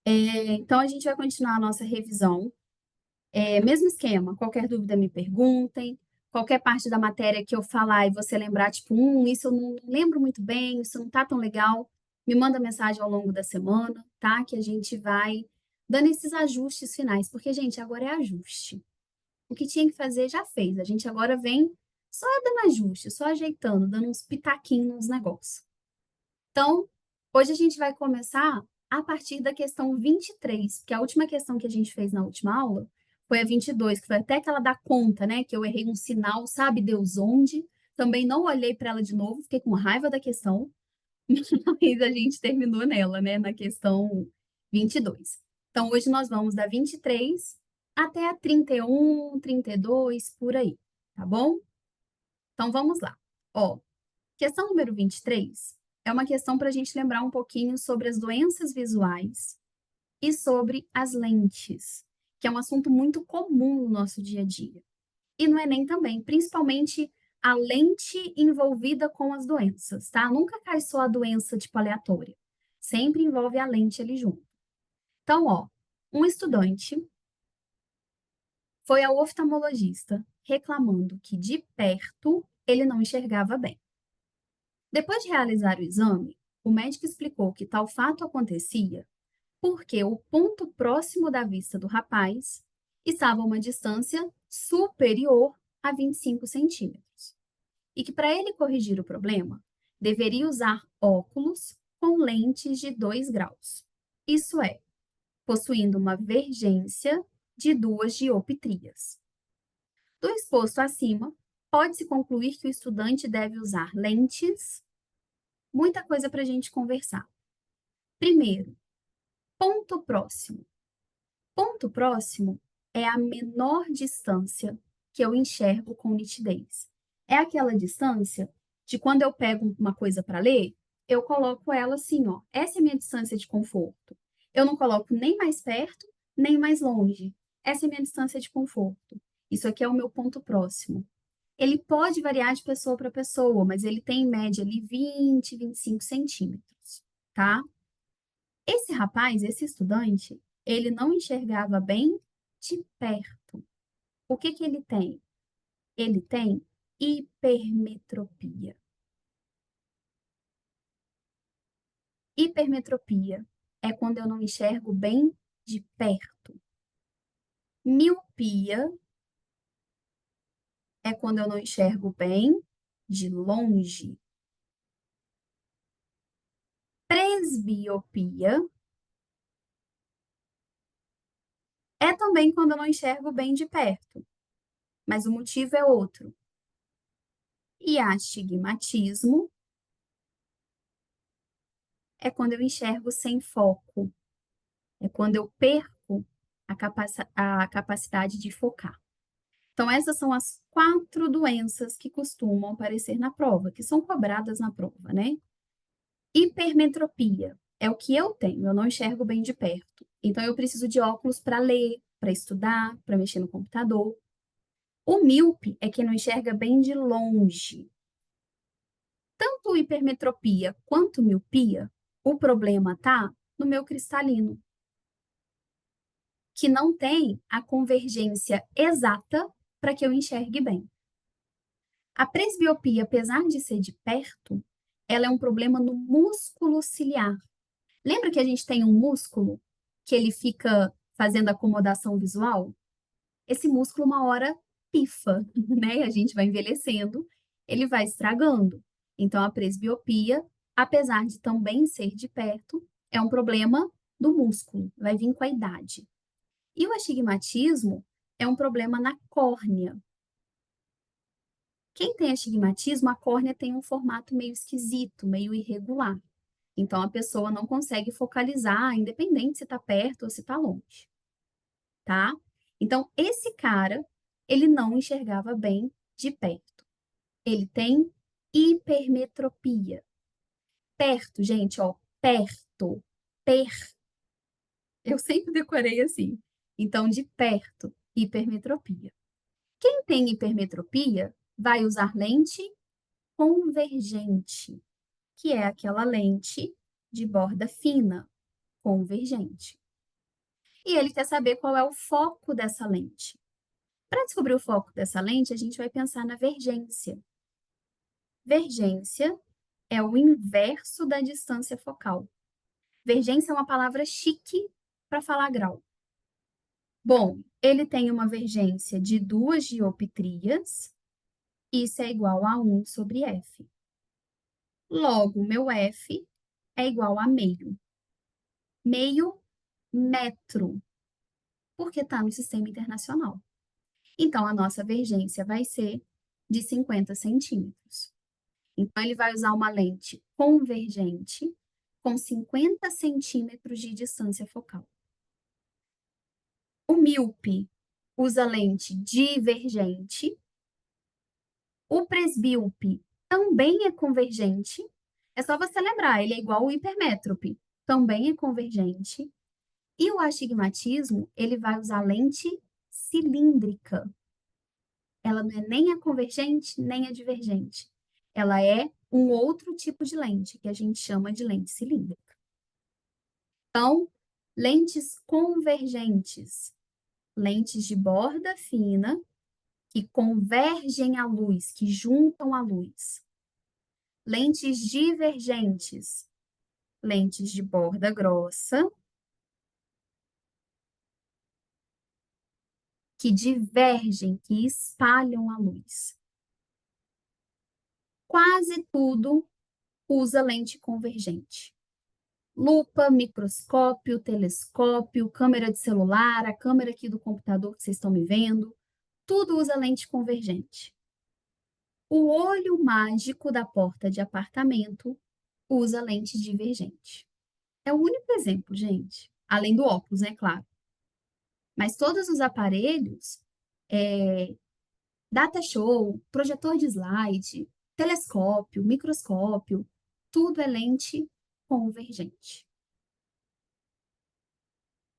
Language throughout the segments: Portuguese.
Então, a gente vai continuar a nossa revisão. Mesmo esquema, qualquer dúvida me perguntem, qualquer parte da matéria que eu falar e você lembrar, tipo, isso eu não lembro muito bem, isso não tá tão legal, me manda mensagem ao longo da semana, tá? Que a gente vai dando esses ajustes finais, porque, gente, agora é ajuste. O que tinha que fazer já fez, a gente agora vem só dando ajuste, só ajeitando, dando uns pitaquinhos nos negócios. Então, hoje a gente vai começar a partir da questão 23, que a última questão que a gente fez na última aula foi a 22, que foi até aquela da conta, né? Que eu errei um sinal, sabe Deus onde. Também não olhei para ela de novo, fiquei com raiva da questão, mas a gente terminou nela, né? Na questão 22. Então, hoje nós vamos da 23 até a 31, 32, por aí, tá bom? Então, vamos lá. Ó, questão número 23 é uma questão para a gente lembrar um pouquinho sobre as doenças visuais e sobre as lentes, que é um assunto muito comum no nosso dia a dia. E no Enem também, principalmente a lente envolvida com as doenças, tá? Nunca cai só a doença tipo aleatória. Sempre envolve a lente ali junto. Então, ó, um estudante foi ao oftalmologista reclamando que de perto ele não enxergava bem. Depois de realizar o exame, o médico explicou que tal fato acontecia porque o ponto próximo da vista do rapaz estava a uma distância superior a 25 centímetros. E que para ele corrigir o problema, deveria usar óculos com lentes de 2 graus. Isso é, possuindo uma vergência de 2 dioptrias. Do exposto acima, pode-se concluir que o estudante deve usar lentes. Muita coisa para a gente conversar. Primeiro, ponto próximo. Ponto próximo é a menor distância que eu enxergo com nitidez. É aquela distância de quando eu pego uma coisa para ler, eu coloco ela assim, ó. Essa é a minha distância de conforto. Eu não coloco nem mais perto, nem mais longe. Essa é a minha distância de conforto. Isso aqui é o meu ponto próximo. Ele pode variar de pessoa para pessoa, mas ele tem em média ali 20, 25 centímetros, tá? Esse rapaz, esse estudante, ele não enxergava bem de perto. O que que ele tem? Ele tem hipermetropia. Hipermetropia é quando eu não enxergo bem de perto. Miopia é quando eu não enxergo bem de longe. Presbiopia é também quando eu não enxergo bem de perto, mas o motivo é outro. E astigmatismo é quando eu enxergo sem foco. É quando eu perco a capacidade de focar. Então, essas são as 4 doenças que costumam aparecer na prova, que são cobradas na prova, né? Hipermetropia é o que eu tenho, eu não enxergo bem de perto. Então, eu preciso de óculos para ler, para estudar, para mexer no computador. O míope é quem não enxerga bem de longe. Tanto hipermetropia quanto miopia, o problema tá no meu cristalino, que não tem a convergência exata para que eu enxergue bem. A presbiopia, apesar de ser de perto, ela é um problema no músculo ciliar. Lembra que a gente tem um músculo que ele fica fazendo acomodação visual? Esse músculo uma hora pifa, né? A gente vai envelhecendo, ele vai estragando. Então a presbiopia, apesar de também ser de perto, é um problema do músculo, vai vir com a idade. E o astigmatismo é um problema na córnea. Quem tem astigmatismo, a córnea tem um formato meio esquisito, meio irregular. Então, a pessoa não consegue focalizar, independente se está perto ou se está longe, tá? Então, esse cara, ele não enxergava bem de perto. Ele tem hipermetropia. Perto, gente, ó, perto, per. Eu sempre decorei assim. Então, de perto, hipermetropia. Quem tem hipermetropia vai usar lente convergente, que é aquela lente de borda fina, convergente. E ele quer saber qual é o foco dessa lente. Para descobrir o foco dessa lente, a gente vai pensar na vergência. Vergência é o inverso da distância focal. Vergência é uma palavra chique para falar grau. Bom, ele tem uma vergência de 2 dioptrias, isso é igual a 1 sobre f. Logo, meu f é igual a meio. Meio metro, porque está no sistema internacional. Então, a nossa vergência vai ser de 50 centímetros. Então, ele vai usar uma lente convergente com 50 centímetros de distância focal. O míope usa lente divergente. O presbíope também é convergente. É só você lembrar, ele é igual ao hipermétrope. Também é convergente. E o astigmatismo, ele vai usar lente cilíndrica. Ela não é nem a convergente, nem a divergente. Ela é um outro tipo de lente, que a gente chama de lente cilíndrica. Então, lentes convergentes, lentes de borda fina, que convergem à luz, que juntam a luz. Lentes divergentes, lentes de borda grossa, que divergem, que espalham a luz. Quase tudo usa lente convergente. Lupa, microscópio, telescópio, câmera de celular, a câmera aqui do computador que vocês estão me vendo, tudo usa lente convergente. O olho mágico da porta de apartamento usa lente divergente. É o único exemplo, gente. Além do óculos, é claro. Mas todos os aparelhos, data show, projetor de slide, telescópio, microscópio, tudo é lente convergente.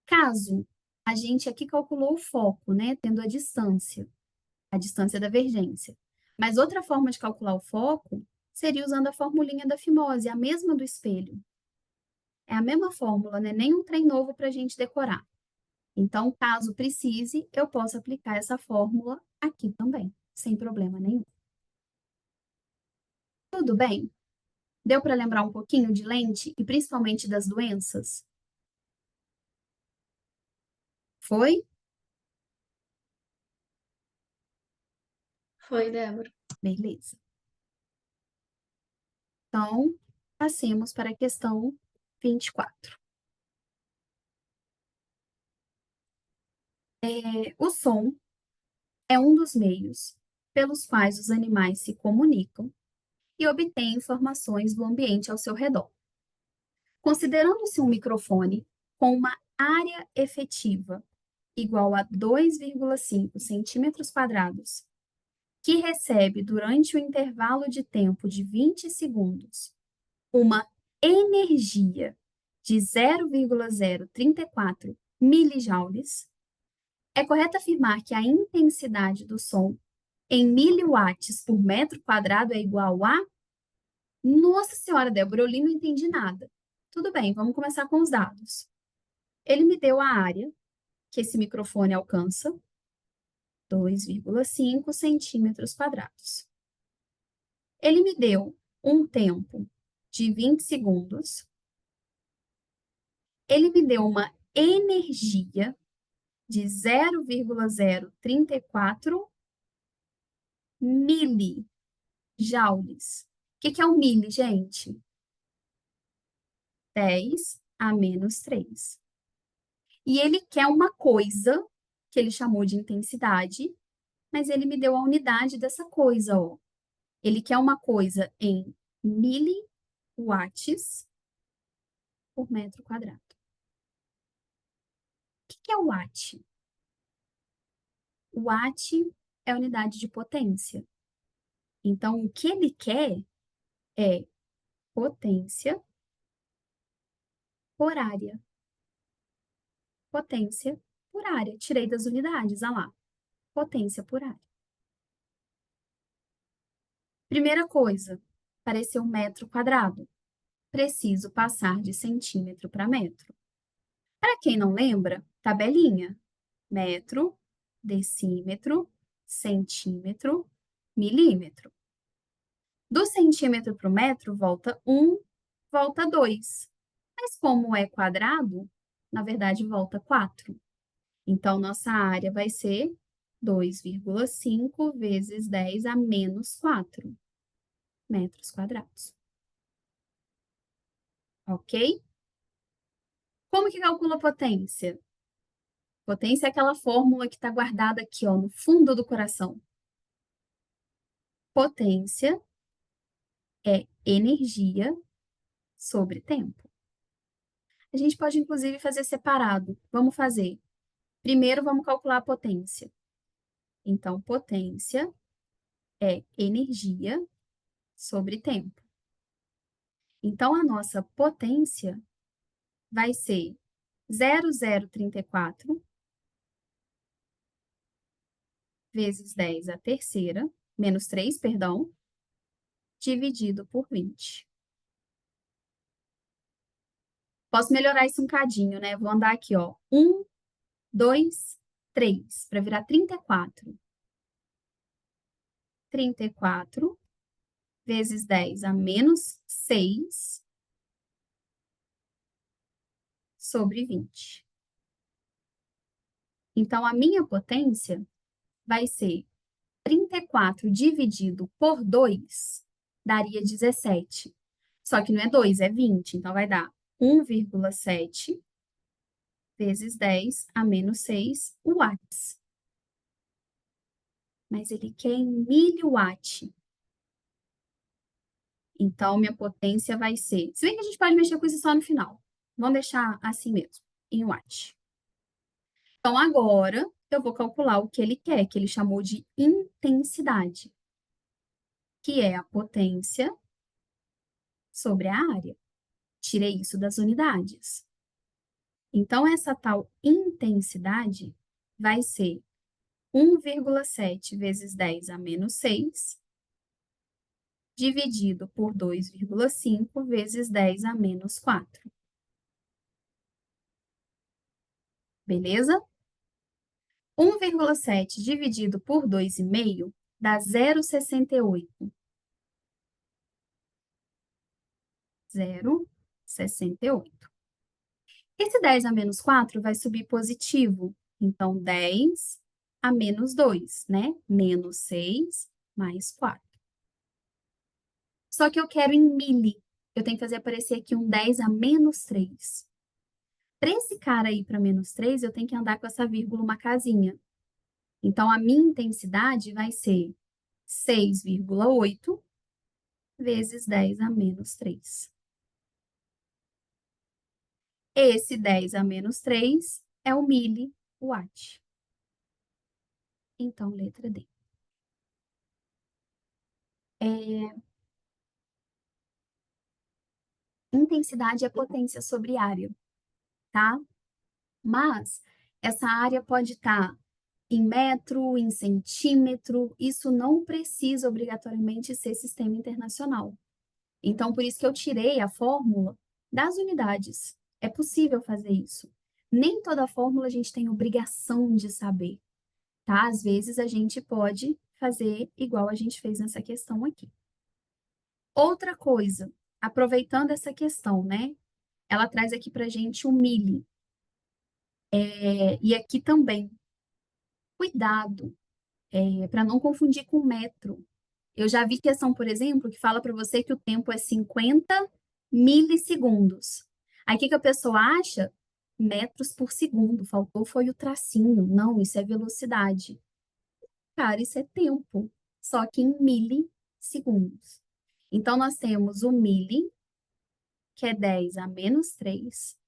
Caso a gente aqui calculou o foco, né, tendo a distância da vergência. Mas outra forma de calcular o foco seria usando a formulinha da fimose, a mesma do espelho. É a mesma fórmula, né? Nem um trem novo para a gente decorar. Então, caso precise, eu posso aplicar essa fórmula aqui também, sem problema nenhum. Tudo bem? Deu para lembrar um pouquinho de lente e principalmente das doenças? Foi? Foi, Débora. Beleza. Então, passemos para a questão 24. O som é um dos meios pelos quais os animais se comunicam e obtêm informações do ambiente ao seu redor. Considerando-se um microfone com uma área efetiva igual a 2,5 centímetros quadrados, que recebe durante o intervalo de tempo de 20 segundos uma energia de 0,034 milijoules, é correto afirmar que a intensidade do som em miliwatts por metro quadrado é igual a... Nossa Senhora, Débora, eu li e não entendi nada. Tudo bem, vamos começar com os dados. Ele me deu a área que esse microfone alcança, 2,5 centímetros quadrados. Ele me deu um tempo de 20 segundos. Ele me deu uma energia de 0,034 milijoules. O que é um mili, gente? 10 a menos 3. E ele quer uma coisa que ele chamou de intensidade, mas ele me deu a unidade dessa coisa, ó. Ele quer uma coisa em miliwatts por metro quadrado. O que é o watt? O watt é a unidade de potência. Então, o que ele quer é potência por área. Potência por área. Tirei das unidades, olha lá. Potência por área. Primeira coisa, para esse metro quadrado, preciso passar de centímetro para metro. Para quem não lembra, tabelinha. Metro, decímetro, centímetro, milímetro. Do centímetro para o metro, volta 1, volta 2. Mas como é quadrado, na verdade, volta 4. Então, nossa área vai ser 2,5 vezes 10 a menos 4 metros quadrados. Ok? Como que calcula a potência? Potência é aquela fórmula que está guardada aqui, ó, no fundo do coração. Potência é energia sobre tempo. A gente pode, inclusive, fazer separado. Vamos fazer. Primeiro, vamos calcular a potência. Então, potência é energia sobre tempo. Então, a nossa potência vai ser 0,034 vezes 10 à terceira, menos 3, perdão, dividido por 20. Posso melhorar isso um cadinho, né? Vou andar aqui, ó. 1, 2, 3, para virar 34. 34 vezes 10 a menos 6 sobre 20. Então, a minha potência vai ser 34 dividido por 2, daria 17. Só que não é 2, é 20. Então, vai dar 1,7 vezes 10 a menos 6 watts. Mas ele quer em miliwatt. Então, minha potência vai ser... Se bem que a gente pode mexer com isso só no final. Vamos deixar assim mesmo, em watt. Então, agora, eu vou calcular o que ele quer, que ele chamou de intensidade, que é a potência sobre a área. Tirei isso das unidades. Então, essa tal intensidade vai ser 1,7 vezes 10 a menos 6, dividido por 2,5 vezes 10 a menos 4. Beleza? 1,7 dividido por 2,5 dá 0,68. 0,68. Esse 10 a menos 4 vai subir positivo. Então, 10 a menos 2, né? Menos 6 mais 4. Só que eu quero em mili. Eu tenho que fazer aparecer aqui um 10 a menos 3. Para esse cara aí para menos 3, eu tenho que andar com essa vírgula uma casinha. Então, a minha intensidade vai ser 6,8 vezes 10 a menos 3. Esse 10 a menos 3 é o miliwatt. Então, letra D. Intensidade é potência sobre área, tá? Mas essa área pode estar em metro, em centímetro, isso não precisa obrigatoriamente ser sistema internacional. Então, por isso que eu tirei a fórmula das unidades. É possível fazer isso. Nem toda fórmula a gente tem obrigação de saber, tá? Às vezes a gente pode fazer igual a gente fez nessa questão aqui. Outra coisa, aproveitando essa questão, né? Ela traz aqui para a gente o mili. E aqui também, cuidado, para não confundir com metro. Eu já vi questão, por exemplo, que fala para você que o tempo é 50 milissegundos. Aí o que que a pessoa acha? Metros por segundo. Faltou foi o tracinho. Não, isso é velocidade. Cara, isso é tempo, só que em milissegundos. Então, nós temos o mili, que é 10 a menos 3.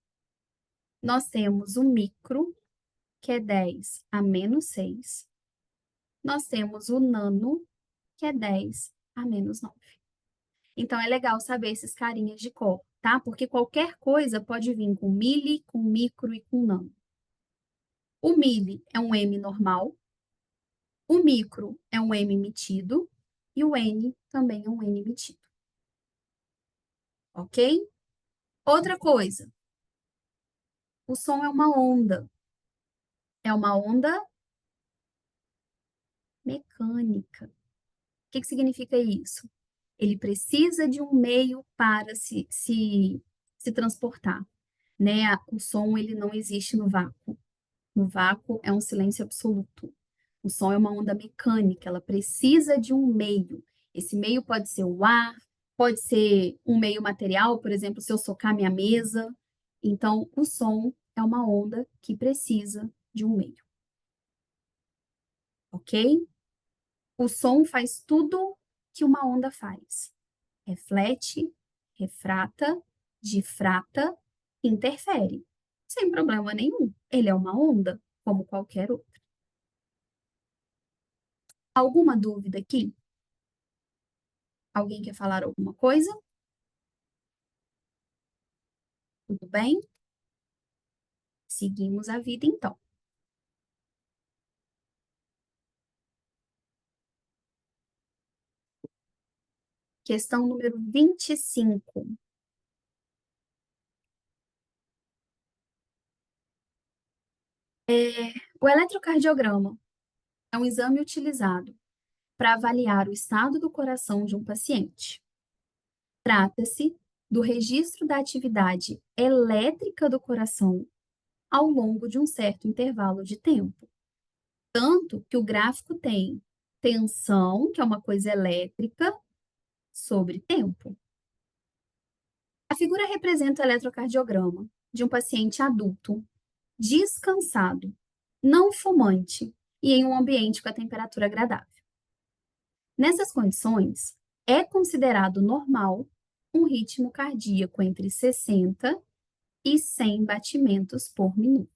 Nós temos o micro, que é 10 a menos 6. Nós temos o nano, que é 10 a menos 9. Então, é legal saber esses carinhas de cor, tá? Porque qualquer coisa pode vir com mili, com micro e com nano. O mili é um M normal, o micro é um M metido e o N também é um N metido, ok? Outra coisa, o som é uma onda. É uma onda mecânica. O que significa isso? Ele precisa de um meio para se transportar, né? O som, ele não existe no vácuo. No vácuo é um silêncio absoluto. O som é uma onda mecânica, ela precisa de um meio. Esse meio pode ser o ar, pode ser um meio material, por exemplo, se eu socar minha mesa. Então, o som é uma onda que precisa de um meio, ok? O som faz tudo que uma onda faz. Reflete, refrata, difrata, interfere. Sem problema nenhum. Ele é uma onda, como qualquer outra. Alguma dúvida aqui? Alguém quer falar alguma coisa? Tudo bem? Seguimos a vida então. Questão número 25. O eletrocardiograma é um exame utilizado para avaliar o estado do coração de um paciente. Trata-se do registro da atividade elétrica do coração ao longo de um certo intervalo de tempo. Tanto que o gráfico tem tensão, que é uma coisa elétrica, sobre tempo. A figura representa o eletrocardiograma de um paciente adulto, descansado, não fumante e em um ambiente com a temperatura agradável. Nessas condições, é considerado normal um ritmo cardíaco entre 60 e 100 batimentos por minuto.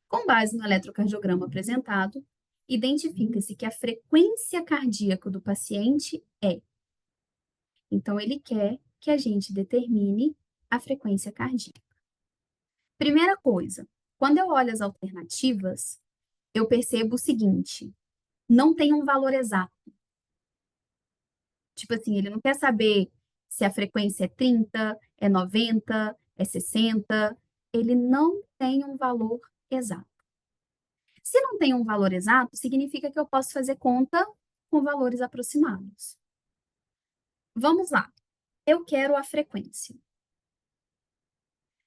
Com base no eletrocardiograma apresentado, identifica-se que a frequência cardíaca do paciente é. Então, ele quer que a gente determine a frequência cardíaca. Primeira coisa, quando eu olho as alternativas, eu percebo o seguinte: não tem um valor exato. Tipo assim, ele não quer saber se a frequência é 30, é 90, é 60. Ele não tem um valor exato. Se não tem um valor exato, significa que eu posso fazer conta com valores aproximados. Vamos lá. Eu quero a frequência.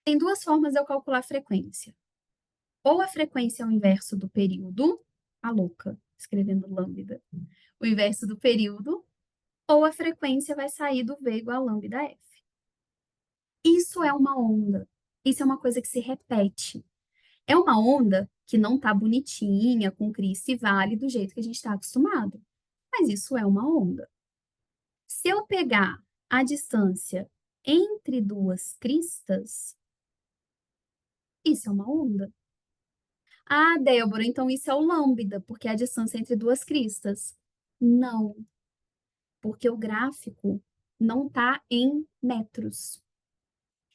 Tem duas formas de eu calcular a frequência. Ou a frequência é o inverso do período, a louca, escrevendo lambda, o inverso do período, ou a frequência vai sair do V igual a lambda F. Isso é uma onda. Isso é uma coisa que se repete. É uma onda que não está bonitinha, com Cristo e vale, do jeito que a gente está acostumado. Mas isso é uma onda. Se eu pegar a distância entre duas cristas, isso é uma onda. Ah, Débora, então isso é o lambda, porque é a distância entre duas cristas. Não, porque o gráfico não está em metros.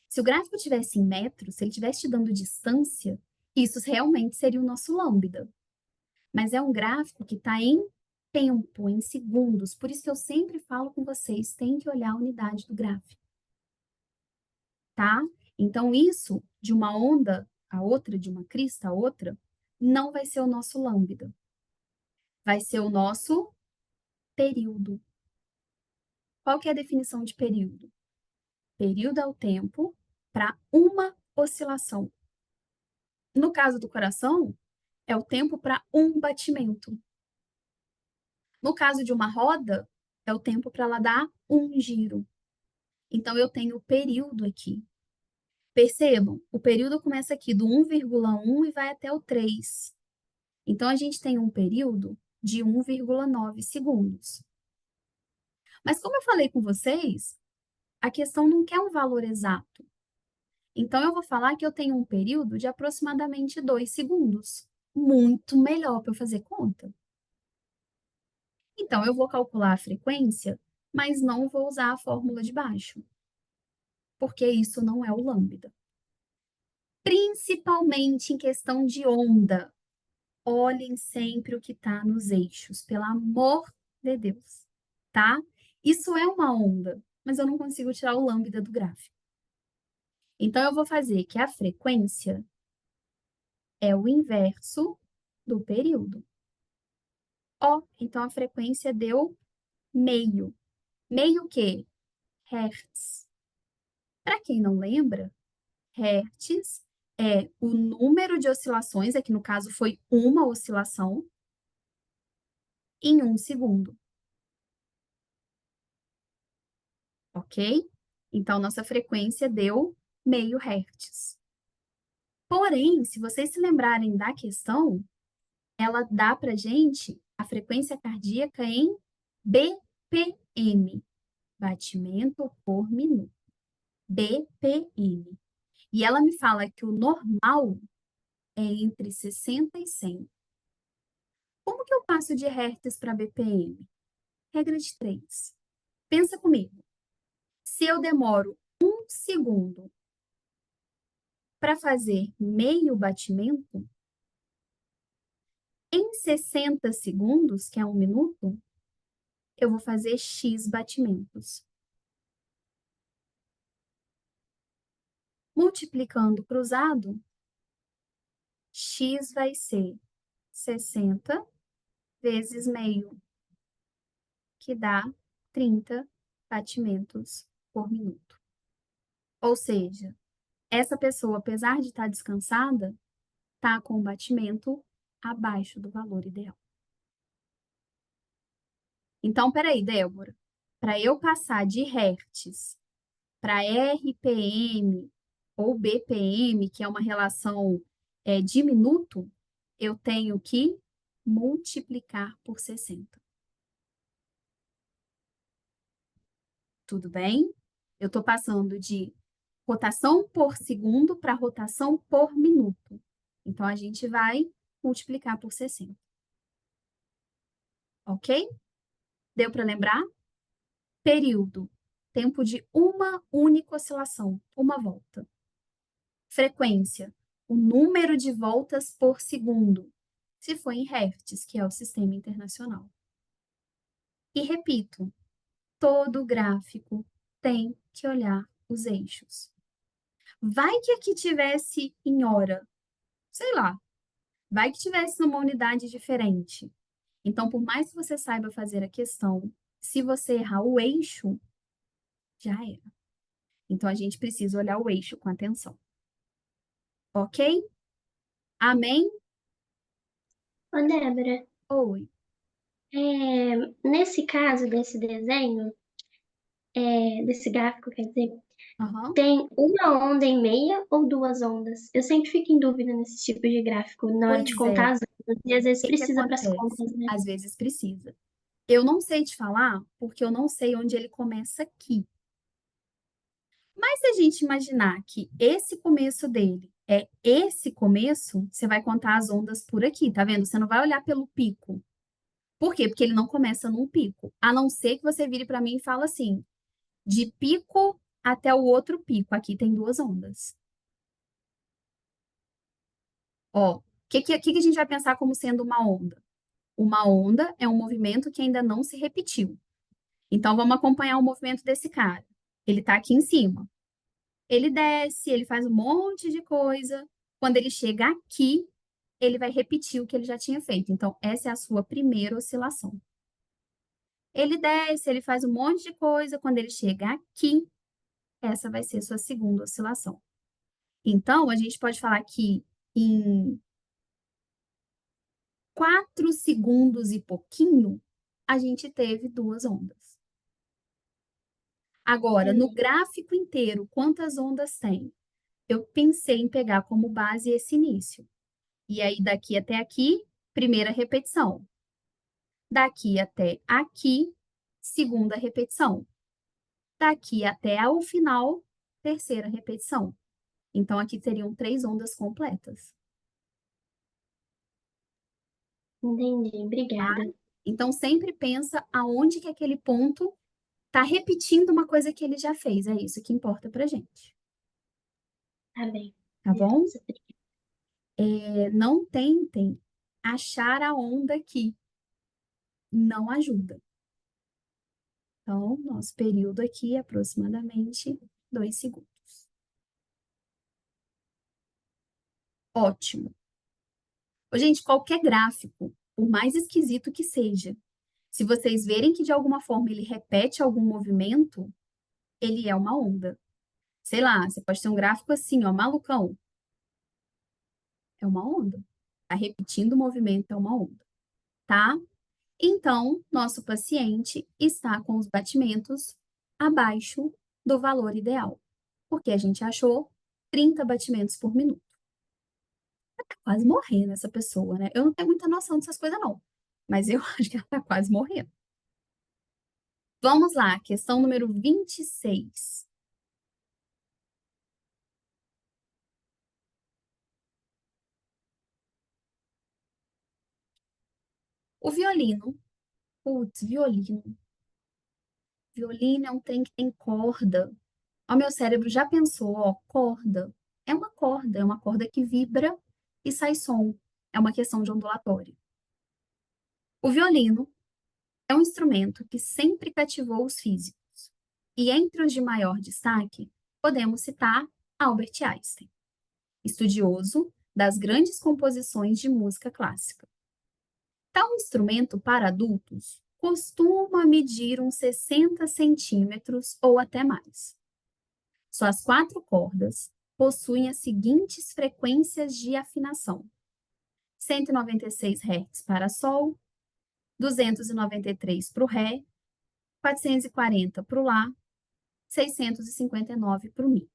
Se o gráfico tivesse em metros, se ele estivesse te dando distância, isso realmente seria o nosso lambda. Mas é um gráfico que está em tempo, em segundos. Por isso que eu sempre falo com vocês, tem que olhar a unidade do gráfico, tá? Então, isso de uma onda a outra, de uma crista a outra, não vai ser o nosso lambda. Vai ser o nosso período. Qual que é a definição de período? Período é o tempo para uma oscilação. No caso do coração, é o tempo para um batimento. No caso de uma roda, é o tempo para ela dar um giro. Então, eu tenho o período aqui. Percebam, o período começa aqui do 1,1 e vai até o 3. Então, a gente tem um período de 1,9 segundos. Mas, como eu falei com vocês, a questão não quer um valor exato. Então, eu vou falar que eu tenho um período de aproximadamente 2 segundos. Muito melhor para eu fazer conta. Então, eu vou calcular a frequência, mas não vou usar a fórmula de baixo, porque isso não é o lambda. Principalmente em questão de onda. Olhem sempre o que está nos eixos, pelo amor de Deus, tá? Isso é uma onda, mas eu não consigo tirar o lambda do gráfico. Então, eu vou fazer que a frequência é o inverso do período. Ó, então a frequência deu meio. Meio o quê? Hertz. Para quem não lembra, hertz é o número de oscilações, aqui no caso foi uma oscilação, em 1 segundo. Ok? Então, nossa frequência deu meio hertz. Porém, se vocês se lembrarem da questão, ela dá para gente a frequência cardíaca em BPM, batimento por minuto. BPM. E ela me fala que o normal é entre 60 e 100. Como que eu passo de hertz para BPM? Regra de 3. Pensa comigo. Se eu demoro 1 segundo para fazer meio batimento, em 60 segundos, que é 1 minuto, eu vou fazer X batimentos. Multiplicando cruzado, X vai ser 60 vezes meio, que dá 30 batimentos por minuto. Ou seja, essa pessoa, apesar de estar descansada, está com o batimento abaixo do valor ideal. Então, peraí, Débora, para eu passar de hertz para RPM ou BPM, que é uma relação de minuto, eu tenho que multiplicar por 60. Tudo bem? Eu estou passando de rotação por segundo para rotação por minuto. Então, a gente vai multiplicar por 60. Ok? Deu para lembrar? Período. Tempo de uma única oscilação, uma volta. Frequência. O número de voltas por segundo, se for em hertz, que é o sistema internacional. E repito, todo gráfico tem que olhar os eixos. Vai que aqui tivesse em hora, sei lá, vai que tivesse numa unidade diferente. Então, por mais que você saiba fazer a questão, se você errar o eixo, já era. Então, a gente precisa olhar o eixo com atenção. Ok? Amém? Ô, Débora, Oi. nesse caso desse desenho, desse gráfico, quer dizer, Aham. tem uma onda em meia ou duas ondas? Eu sempre fico em dúvida nesse tipo de gráfico, na hora de Pois é. contar as ondas, e às vezes Que precisa para as acontece? contas, né? Às vezes precisa. Eu não sei te falar, porque eu não sei onde ele começa aqui. Mas se a gente imaginar que esse começo dele é esse começo, você vai contar as ondas por aqui, tá vendo? Você não vai olhar pelo pico. Por quê? Porque ele não começa num pico. A não ser que você vire para mim e fala assim, de pico até o outro pico. Aqui tem duas ondas. Ó, o que a gente vai pensar como sendo uma onda? Uma onda é um movimento que ainda não se repetiu. Então, vamos acompanhar o movimento desse cara. Ele está aqui em cima. Ele desce, ele faz um monte de coisa. Quando ele chega aqui, ele vai repetir o que ele já tinha feito. Então, essa é a sua primeira oscilação. Ele desce, ele faz um monte de coisa. Quando ele chega aqui, essa vai ser sua segunda oscilação. Então, a gente pode falar que em 4 segundos e pouquinho, a gente teve duas ondas. Agora, no Entendi. gráfico inteiro, quantas ondas tem? Eu pensei em pegar como base esse início. E aí, daqui até aqui, primeira repetição. Daqui até aqui, segunda repetição. Daqui até o final, terceira repetição. Então, aqui teriam 3 ondas completas. Entendi, obrigada. Então, sempre pensa aonde que aquele ponto está repetindo uma coisa que ele já fez. É isso que importa pra gente. Tá bem. Tá bom? Beleza. Não tentem achar a onda aqui. Não ajuda. Então, nosso período aqui é aproximadamente 2 segundos. Ótimo. Ô, gente, qualquer gráfico, por mais esquisito que seja, se vocês verem que de alguma forma ele repete algum movimento, ele é uma onda. Sei lá, você pode ter um gráfico assim, ó, malucão. É uma onda. Tá repetindo o movimento, é uma onda, tá? Então, nosso paciente está com os batimentos abaixo do valor ideal, porque a gente achou 30 batimentos por minuto. Tá quase morrendo essa pessoa, né? Eu não tenho muita noção dessas coisas, não, mas eu acho que ela tá quase morrendo. Vamos lá, questão número 26. O violino, putz, violino. Violino é um trem que tem corda. O meu cérebro já pensou, ó, corda. É uma corda que vibra e sai som. É uma questão de ondulatório. O violino é um instrumento que sempre cativou os físicos. E entre os de maior destaque, podemos citar Albert Einstein, estudioso das grandes composições de música clássica. Tal instrumento para adultos costuma medir uns 60 centímetros ou até mais. Suas quatro cordas possuem as seguintes frequências de afinação: 196 Hz para Sol, 293 para o Ré, 440 para o Lá, 659 para o Mi.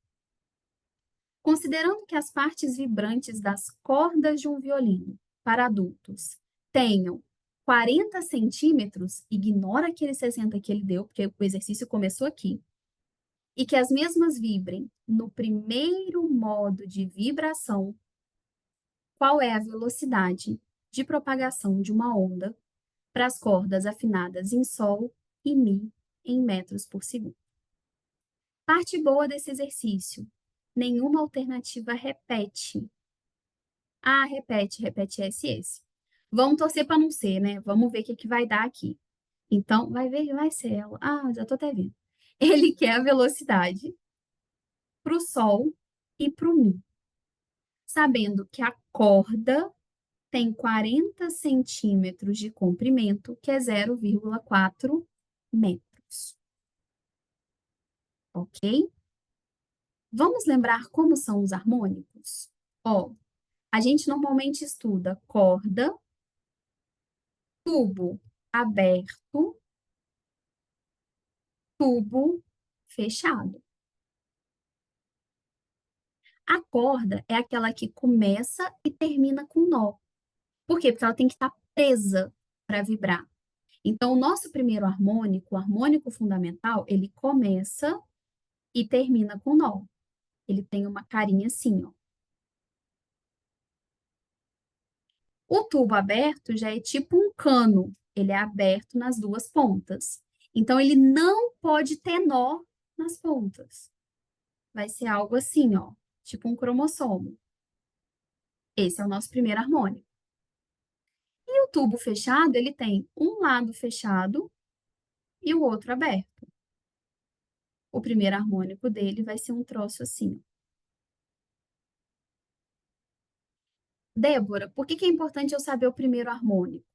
Considerando que as partes vibrantes das cordas de um violino para adultos tenham 40 centímetros, ignora aquele 60 que ele deu, porque o exercício começou aqui, e que as mesmas vibrem no primeiro modo de vibração, qual é a velocidade de propagação de uma onda para as cordas afinadas em Sol e Mi em metros por segundo? Parte boa desse exercício: nenhuma alternativa repete. Ah, repete esse. Vamos torcer para não ser, né? Vamos ver o que que vai dar aqui. Então, vai ver, vai ser ela. Ah, já tô até vendo. Ele quer a velocidade para o Sol e para o Mi, sabendo que a corda tem 40 centímetros de comprimento, que é 0,4 metros. Ok? Vamos lembrar como são os harmônicos? Ó, a gente normalmente estuda corda, tubo aberto, tubo fechado. A corda é aquela que começa e termina com nó. Por quê? Porque ela tem que estar presa para vibrar. Então, o nosso primeiro harmônico, o harmônico fundamental, ele começa e termina com nó. Ele tem uma carinha assim, ó. O tubo aberto já é tipo um cano, ele é aberto nas duas pontas. Então, ele não pode ter nó nas pontas. Vai ser algo assim, ó, tipo um cromossomo. Esse é o nosso primeiro harmônico. E o tubo fechado, ele tem um lado fechado e o outro aberto. O primeiro harmônico dele vai ser um troço assim. Débora, por que que é importante eu saber o primeiro harmônico?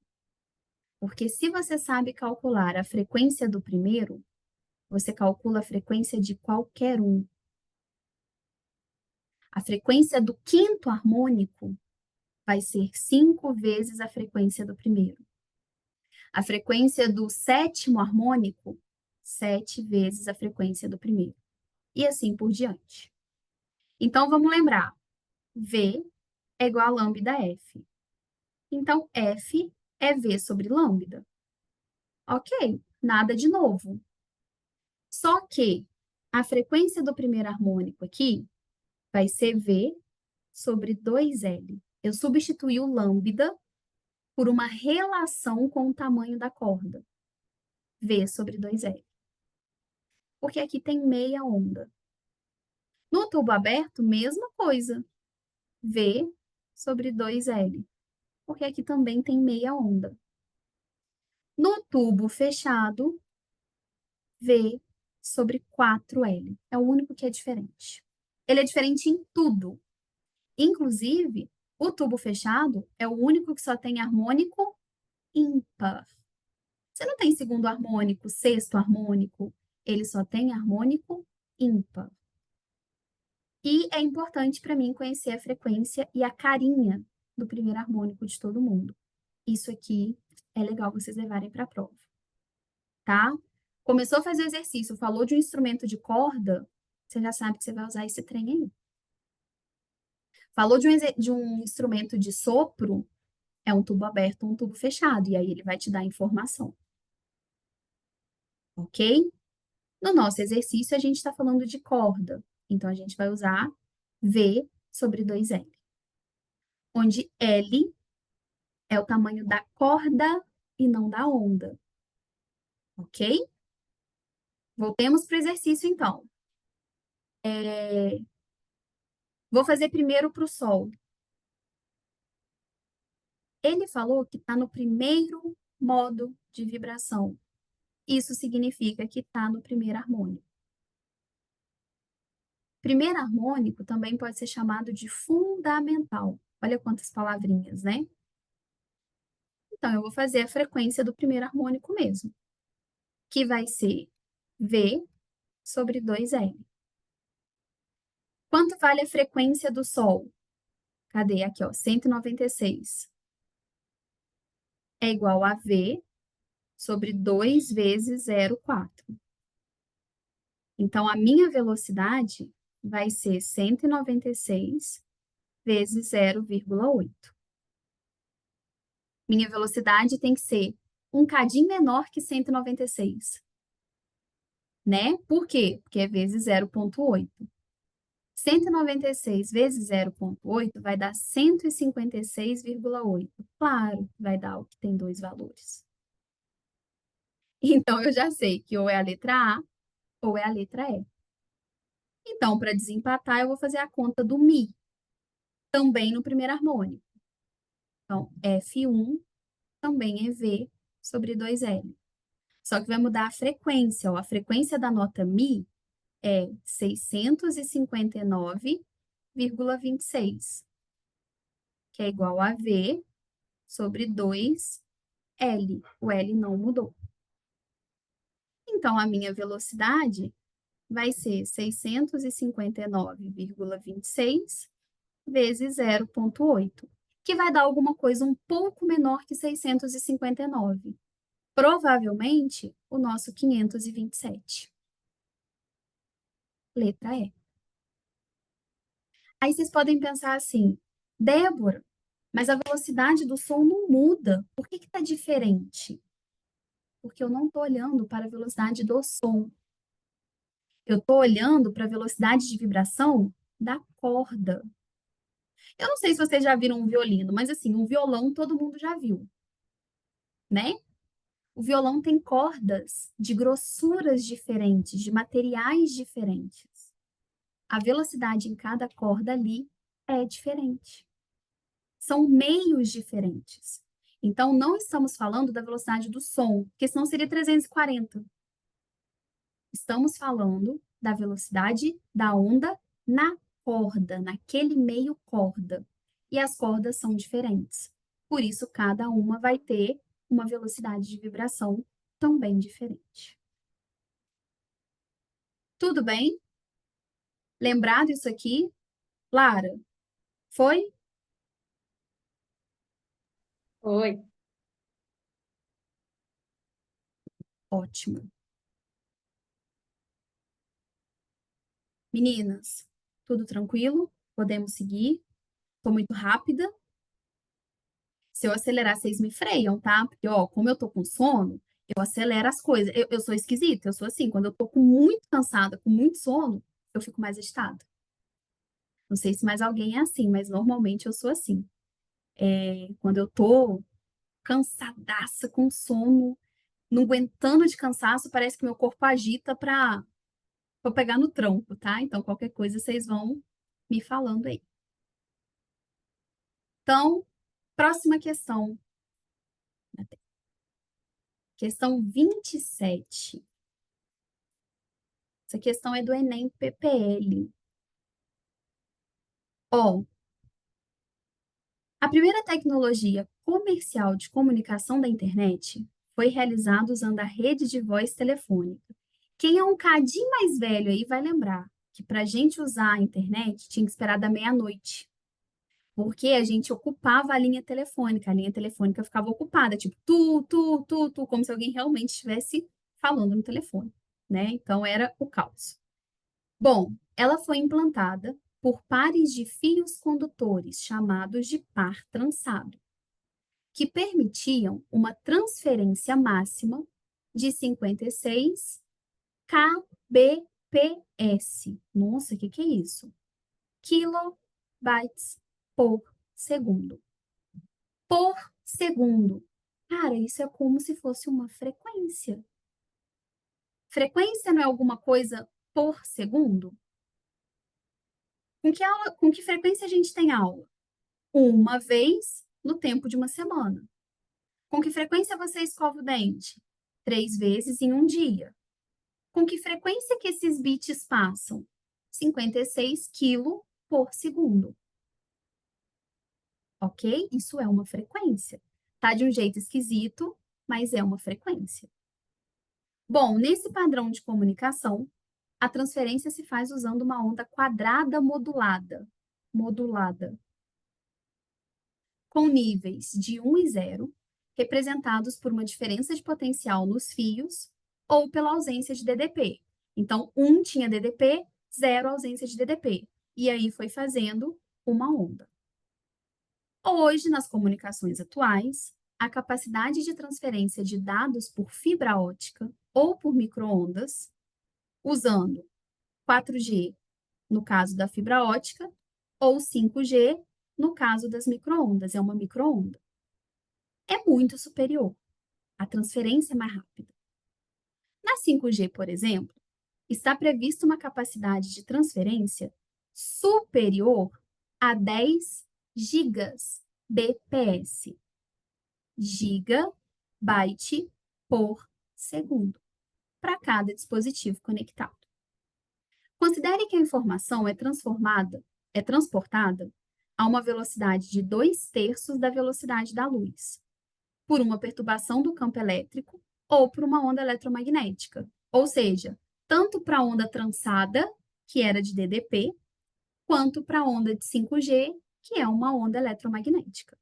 Porque se você sabe calcular a frequência do primeiro, você calcula a frequência de qualquer um. A frequência do quinto harmônico vai ser 5 vezes a frequência do primeiro. A frequência do sétimo harmônico, 7 vezes a frequência do primeiro. E assim por diante. Então, vamos lembrar. V é igual a lambda F. Então, F é V sobre lambda. Ok, nada de novo. Só que a frequência do primeiro harmônico aqui vai ser V sobre 2L. Eu substituí o lambda por uma relação com o tamanho da corda. V sobre 2L. Porque aqui tem meia onda. No tubo aberto, mesma coisa. V sobre 2L. Porque aqui também tem meia onda. No tubo fechado, V sobre 4L. É o único que é diferente. Ele é diferente em tudo. Inclusive, O tubo fechado é o único que só tem harmônico ímpar. Você não tem segundo harmônico, sexto harmônico, ele só tem harmônico ímpar. E é importante para mim conhecer a frequência e a carinha do primeiro harmônico de todo mundo. Isso aqui é legal vocês levarem para a prova, tá? Começou a fazer exercício, falou de um instrumento de corda, você já sabe que você vai usar esse trem aí. Falou de um instrumento de sopro, é um tubo aberto ou um tubo fechado, e aí ele vai te dar informação, ok? No nosso exercício, a gente está falando de corda, então a gente vai usar V sobre 2L, onde L é o tamanho da corda e não da onda, ok? Voltemos para o exercício, então. Vou fazer primeiro para o Sol. Ele falou que está no primeiro modo de vibração. Isso significa que está no primeiro harmônico. Primeiro harmônico também pode ser chamado de fundamental. Olha quantas palavrinhas, né? Então, eu vou fazer a frequência do primeiro harmônico mesmo, que vai ser V sobre 2L. Quanto vale a frequência do Sol? Cadê? Aqui, ó, 196. É igual a V sobre 2 vezes 0,4. Então, a minha velocidade vai ser 196 vezes 0,8. Minha velocidade tem que ser um cadinho menor que 196, né? Por quê? Porque é vezes 0,8. 196 vezes 0,8 vai dar 156,8. Claro, vai dar o que tem dois valores. Então, eu já sei que ou é a letra A ou é a letra E. Então, para desempatar, eu vou fazer a conta do Mi, também no primeiro harmônico. Então, F1 também é V sobre 2L. Só que vai mudar a frequência, ó. A frequência da nota Mi é 659,26, que é igual a V sobre 2L. O L não mudou. Então, a minha velocidade vai ser 659,26 vezes 0,8, que vai dar alguma coisa um pouco menor que 659. Provavelmente, o nosso 527. Letra E. Aí vocês podem pensar assim, Débora, mas a velocidade do som não muda. Por que está diferente? Porque eu não estou olhando para a velocidade do som. Eu estou olhando para a velocidade de vibração da corda. Eu não sei se vocês já viram um violino, mas assim, um violão todo mundo já viu, né? O violão tem cordas de grossuras diferentes, de materiais diferentes. A velocidade em cada corda ali é diferente. São meios diferentes. Então, não estamos falando da velocidade do som, porque senão seria 340. Estamos falando da velocidade da onda na corda, naquele meio corda. E as cordas são diferentes. Por isso, cada uma vai ter uma velocidade de vibração também diferente. Tudo bem? Lembrado isso aqui? Lara, foi? Oi. Ótimo. Meninas, tudo tranquilo? Podemos seguir? Estou muito rápida. Se eu acelerar, vocês me freiam, tá? Porque, ó, como eu tô com sono, eu acelero as coisas. Eu sou esquisita, eu sou assim. Quando eu tô muito cansada, com muito sono, eu fico mais agitada. Não sei se mais alguém é assim, mas normalmente eu sou assim. Quando eu tô cansadaça, com sono, não aguentando de cansaço, parece que meu corpo agita pra pegar no tronco, tá? Então, qualquer coisa, vocês vão me falando aí. Então, próxima questão. Questão 27. Essa questão é do Enem PPL. Ó, A primeira tecnologia comercial de comunicação da internet foi realizada usando a rede de voz telefônica. Quem é um cadinho mais velho aí vai lembrar que para a gente usar a internet tinha que esperar da meia-noite, porque a gente ocupava a linha telefônica ficava ocupada, tipo, tu, como se alguém realmente estivesse falando no telefone, né? Então era o caos. Bom, ela foi implantada por pares de fios condutores chamados de par trançado, que permitiam uma transferência máxima de 56 kbps. Nossa, o que é isso? Kilobytes por segundo. Por segundo. Cara, isso é como se fosse uma frequência. Frequência não é alguma coisa por segundo? Com que frequência a gente tem aula? Uma vez no tempo de uma semana. Com que frequência você escova o dente? 3 vezes em um dia. Com que frequência que esses bits passam? 56 quilo por segundo. Ok? Isso é uma frequência. Tá de um jeito esquisito, mas é uma frequência. Bom, nesse padrão de comunicação, a transferência se faz usando uma onda quadrada modulada. Modulada. Com níveis de 1 e 0, representados por uma diferença de potencial nos fios ou pela ausência de DDP. Então, 1 tinha DDP, 0 ausência de DDP. E aí foi fazendo uma onda. Hoje, nas comunicações atuais, a capacidade de transferência de dados por fibra ótica ou por microondas, usando 4G no caso da fibra ótica ou 5G no caso das microondas, é uma microonda, é muito superior. A transferência é mais rápida. Na 5G, por exemplo, está prevista uma capacidade de transferência superior a 10 gigas bps. Gigabyte por segundo, para cada dispositivo conectado. Considere que a informação é transportada a uma velocidade de 2/3 da velocidade da luz, por uma perturbação do campo elétrico ou por uma onda eletromagnética. Ou seja, tanto para a onda trançada, que era de DDP, quanto para a onda de 5G, que é uma onda eletromagnética.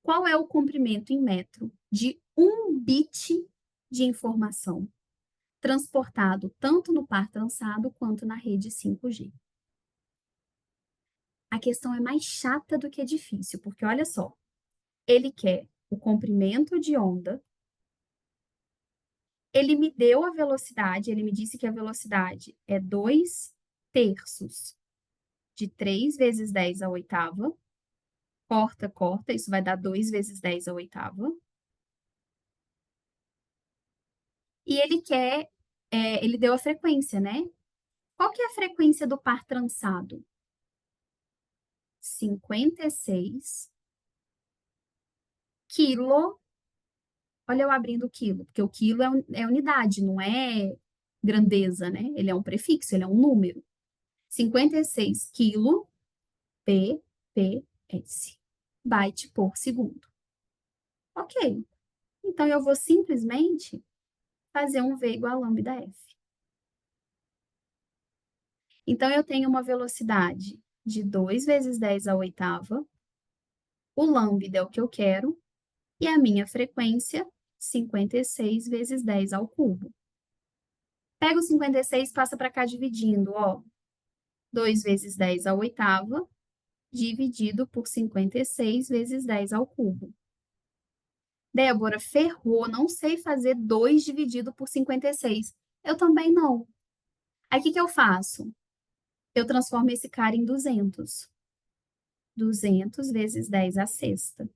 Qual é o comprimento em metro de 1 bit de informação transportado tanto no par trançado quanto na rede 5G? A questão é mais chata do que difícil, porque olha só, ele quer o comprimento de onda, ele me deu a velocidade, ele me disse que a velocidade é 2/3 de 3 vezes 10 à oitava, corta, isso vai dar 2 vezes 10 à oitava. E ele quer, ele deu a frequência, né? Qual que é a frequência do par trançado? 56 quilo. Olha eu abrindo o quilo, porque o quilo é unidade, não é grandeza, né? Ele é um prefixo, ele é um número. 56 quilo bps, byte por segundo. Ok. Então, eu vou simplesmente fazer um V igual a lambda F. Então, eu tenho uma velocidade de 2 vezes 10 à oitava, o lambda é o que eu quero, e a minha frequência, 56 vezes 10 ao cubo. Pega o 56 e passa para cá dividindo, ó. 2 vezes 10 à oitava, dividido por 56 vezes 10 ao cubo. Débora, ferrou, não sei fazer 2 dividido por 56. Eu também não. Aí, o que que eu faço? Eu transformo esse cara em 200. 200 vezes 10 à sexta.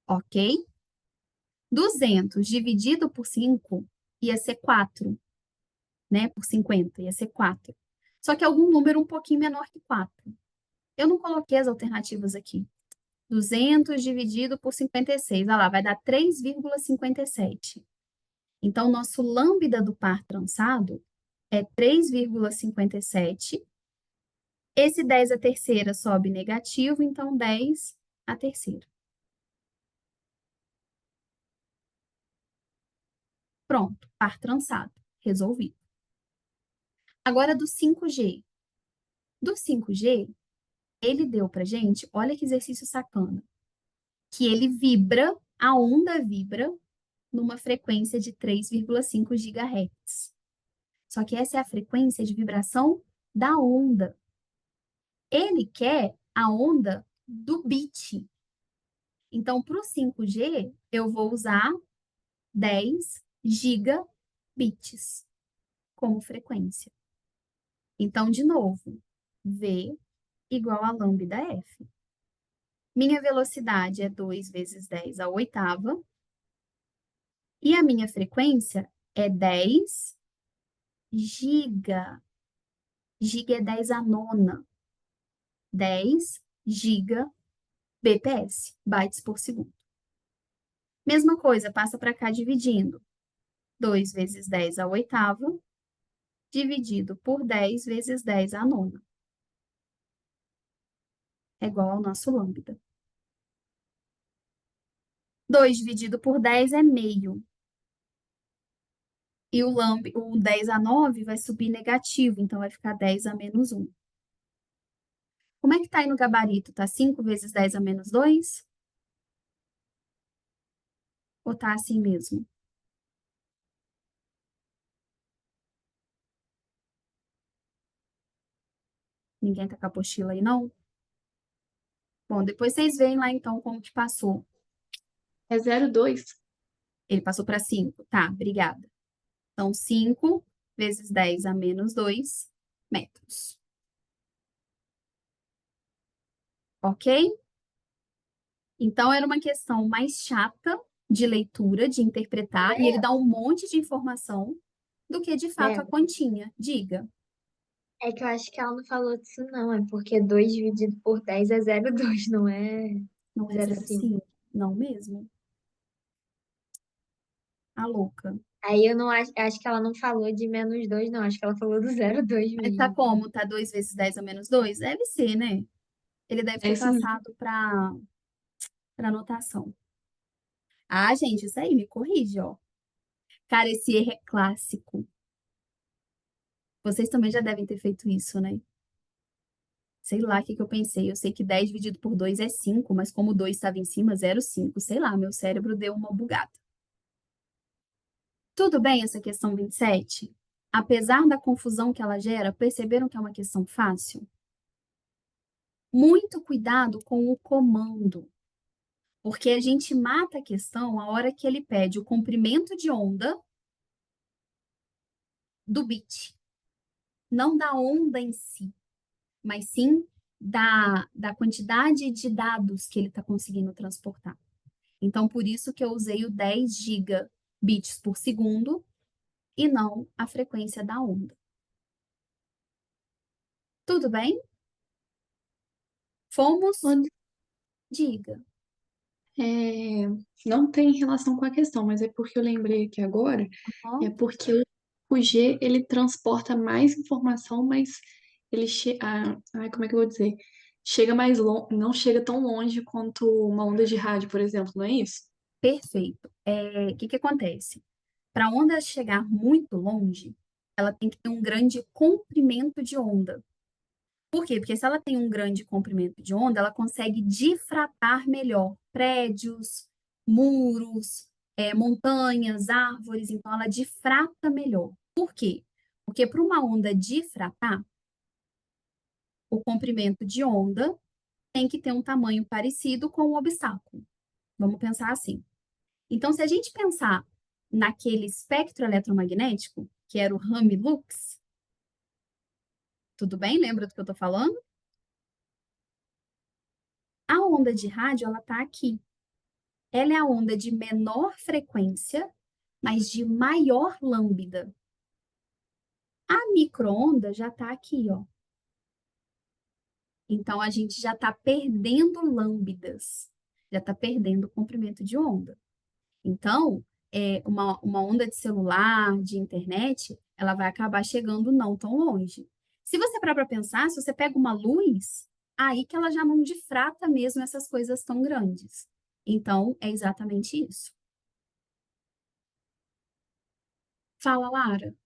Ok? 200 dividido por 5 ia ser 4, né? Por 50 ia ser 4. Só que algum número um pouquinho menor que 4. Eu não coloquei as alternativas aqui. 200 dividido por 56, olha lá, vai dar 3,57. Então, nosso lambda do par trançado é 3,57 Esse 10 a terceira sobe negativo, então 10 a terceira. Pronto, par trançado, resolvido. Agora do 5G. Do 5G, ele deu pra gente, olha que exercício sacana, que ele vibra, a onda vibra numa frequência de 3,5 GHz. Só que essa é a frequência de vibração da onda. Ele quer a onda do bit. Então, para o 5G, eu vou usar 10 gigabits como frequência. Então, de novo, V igual a lambda F. Minha velocidade é 2 vezes 10 à oitava. E a minha frequência é 10 giga. Giga é 10 à nona. 10 giga BPS, bytes por segundo. Mesma coisa, passa para cá dividindo. 2 vezes 10 à oitava, dividido por 10 vezes 10 à nona. É igual ao nosso lambda. 2 dividido por 10 é meio. E o 10 a 9 vai subir negativo, então vai ficar 10 a menos 1. Como é que tá aí no gabarito? Tá 5 vezes 10 a menos 2? Ou tá assim mesmo? Ninguém tá com a apostila aí, não? Bom, depois vocês veem lá então como que passou. É 0,2. Ele passou para 5. Tá, obrigada. Então, 5 vezes 10 a menos 2 metros. Ok? Então, era uma questão mais chata de leitura, de interpretar, e ele dá um monte de informação do que, de fato, É, a continha. Diga. é que eu acho que ela não falou disso, não. É porque 2 dividido por 10 é 0,2, não é Não é 0,5. 0,5? Não mesmo? A louca. Aí eu não acho que ela não falou de menos 2, não. Acho que ela falou do 0,2 Mas tá mesmo. como? Tá 2 vezes 10 a menos 2? Deve ser, né? Ele deve É ter isso mesmo. passado para anotação. Ah, gente, isso aí, me corrige, ó. Cara, esse erro é clássico. Vocês também já devem ter feito isso, né? Sei lá o que que eu pensei. Eu sei que 10 dividido por 2 é 5, mas como o 2 estava em cima, 0,5. Sei lá, meu cérebro deu uma bugada. Tudo bem essa questão 27? Apesar da confusão que ela gera, perceberam que é uma questão fácil? Muito cuidado com o comando, porque a gente mata a questão a hora que ele pede o comprimento de onda do bit, não da onda em si, mas sim da quantidade de dados que ele está conseguindo transportar. Então, por isso que eu usei o 10 gigabits por segundo e não a frequência da onda. Tudo bem? Fomos? Quando, Diga. é, não tem relação com a questão, mas é porque eu lembrei aqui agora, Ó, é porque o G ele transporta mais informação, mas ele como é que eu vou dizer? Chega mais longe, não chega tão longe quanto uma onda de rádio, por exemplo, não é isso? perfeito. O que que acontece? Para a onda chegar muito longe, ela tem que ter um grande comprimento de onda. Por quê? Porque se ela tem um grande comprimento de onda, ela consegue difratar melhor prédios, muros, montanhas, árvores. Então, ela difrata melhor. Por quê? Porque para uma onda difratar, o comprimento de onda tem que ter um tamanho parecido com o obstáculo. Vamos pensar assim. Então, se a gente pensar naquele espectro eletromagnético, que era o Rami-Lux, tudo bem? Lembra do que eu estou falando? A onda de rádio, ela está aqui. Ela é a onda de menor frequência, mas de maior lambda. A micro-onda já está aqui, ó. Então, a gente já está perdendo lambdas, já está perdendo o comprimento de onda. Então, uma onda de celular, de internet, ela vai acabar chegando não tão longe. Se você parar para pensar, se você pega uma luz, aí que ela já não difrata mesmo essas coisas tão grandes. Então, é exatamente isso. Fala, Lara.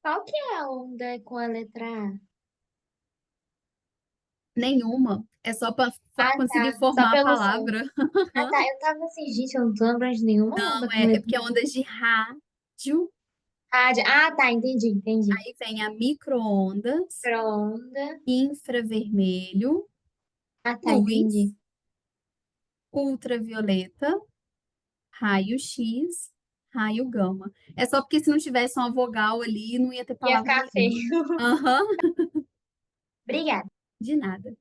Qual que é a onda com a letra A? Nenhuma. É só para Ah, conseguir tá. Só formar a pelo som. palavra. Ah, tá. Eu tava assim, gente, eu não tô lembrando de nenhuma onda Não, com é letra porque é ondas de rádio. A. Ah, tá. Entendi. Aí vem a micro-ondas, Micro-onda. infravermelho, Ah, tá. Entendi. luz, ultravioleta, raio-x, raio gama. É só porque se não tivesse uma vogal ali, não ia ter Ia palavra ficar nenhuma. feio. Aham, Obrigada. de nada.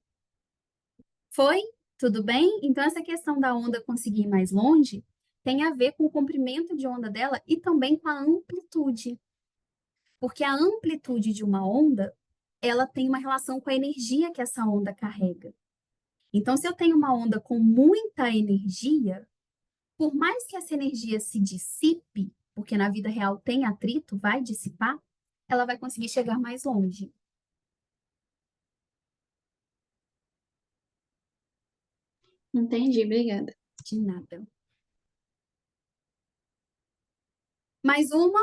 Foi? Tudo bem? Então, essa questão da onda conseguir ir mais longe tem a ver com o comprimento de onda dela e também com a amplitude. Porque a amplitude de uma onda, ela tem uma relação com a energia que essa onda carrega. Então, se eu tenho uma onda com muita energia, por mais que essa energia se dissipe, porque na vida real tem atrito, vai dissipar, ela vai conseguir chegar mais longe. Entendi, obrigada. De nada. Mais uma?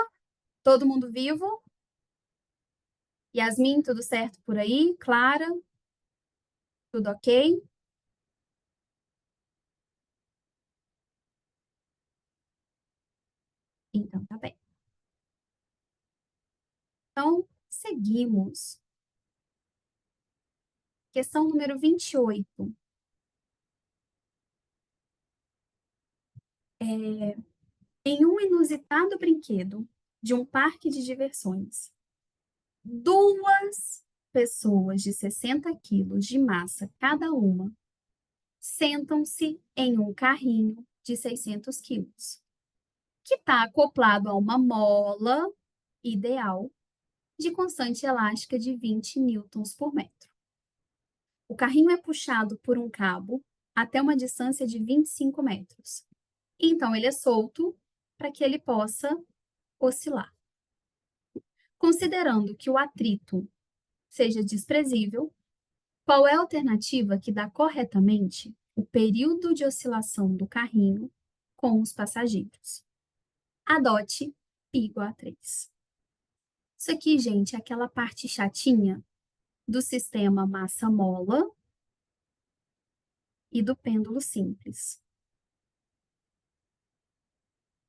Todo mundo vivo? Yasmin, tudo certo por aí? Clara, tudo ok? Então, tá bem. Então, seguimos. Questão número 28. Em um inusitado brinquedo de um parque de diversões, duas pessoas de 60 quilos de massa cada uma sentam-se em um carrinho de 600 quilos, que está acoplado a uma mola ideal de constante elástica de 20 newtons por metro. O carrinho é puxado por um cabo até uma distância de 25 metros. Então, ele é solto para que ele possa oscilar. Considerando que o atrito seja desprezível, qual é a alternativa que dá corretamente o período de oscilação do carrinho com os passageiros? Adote π igual a 3. Isso aqui, gente, é aquela parte chatinha do sistema massa-mola e do pêndulo simples.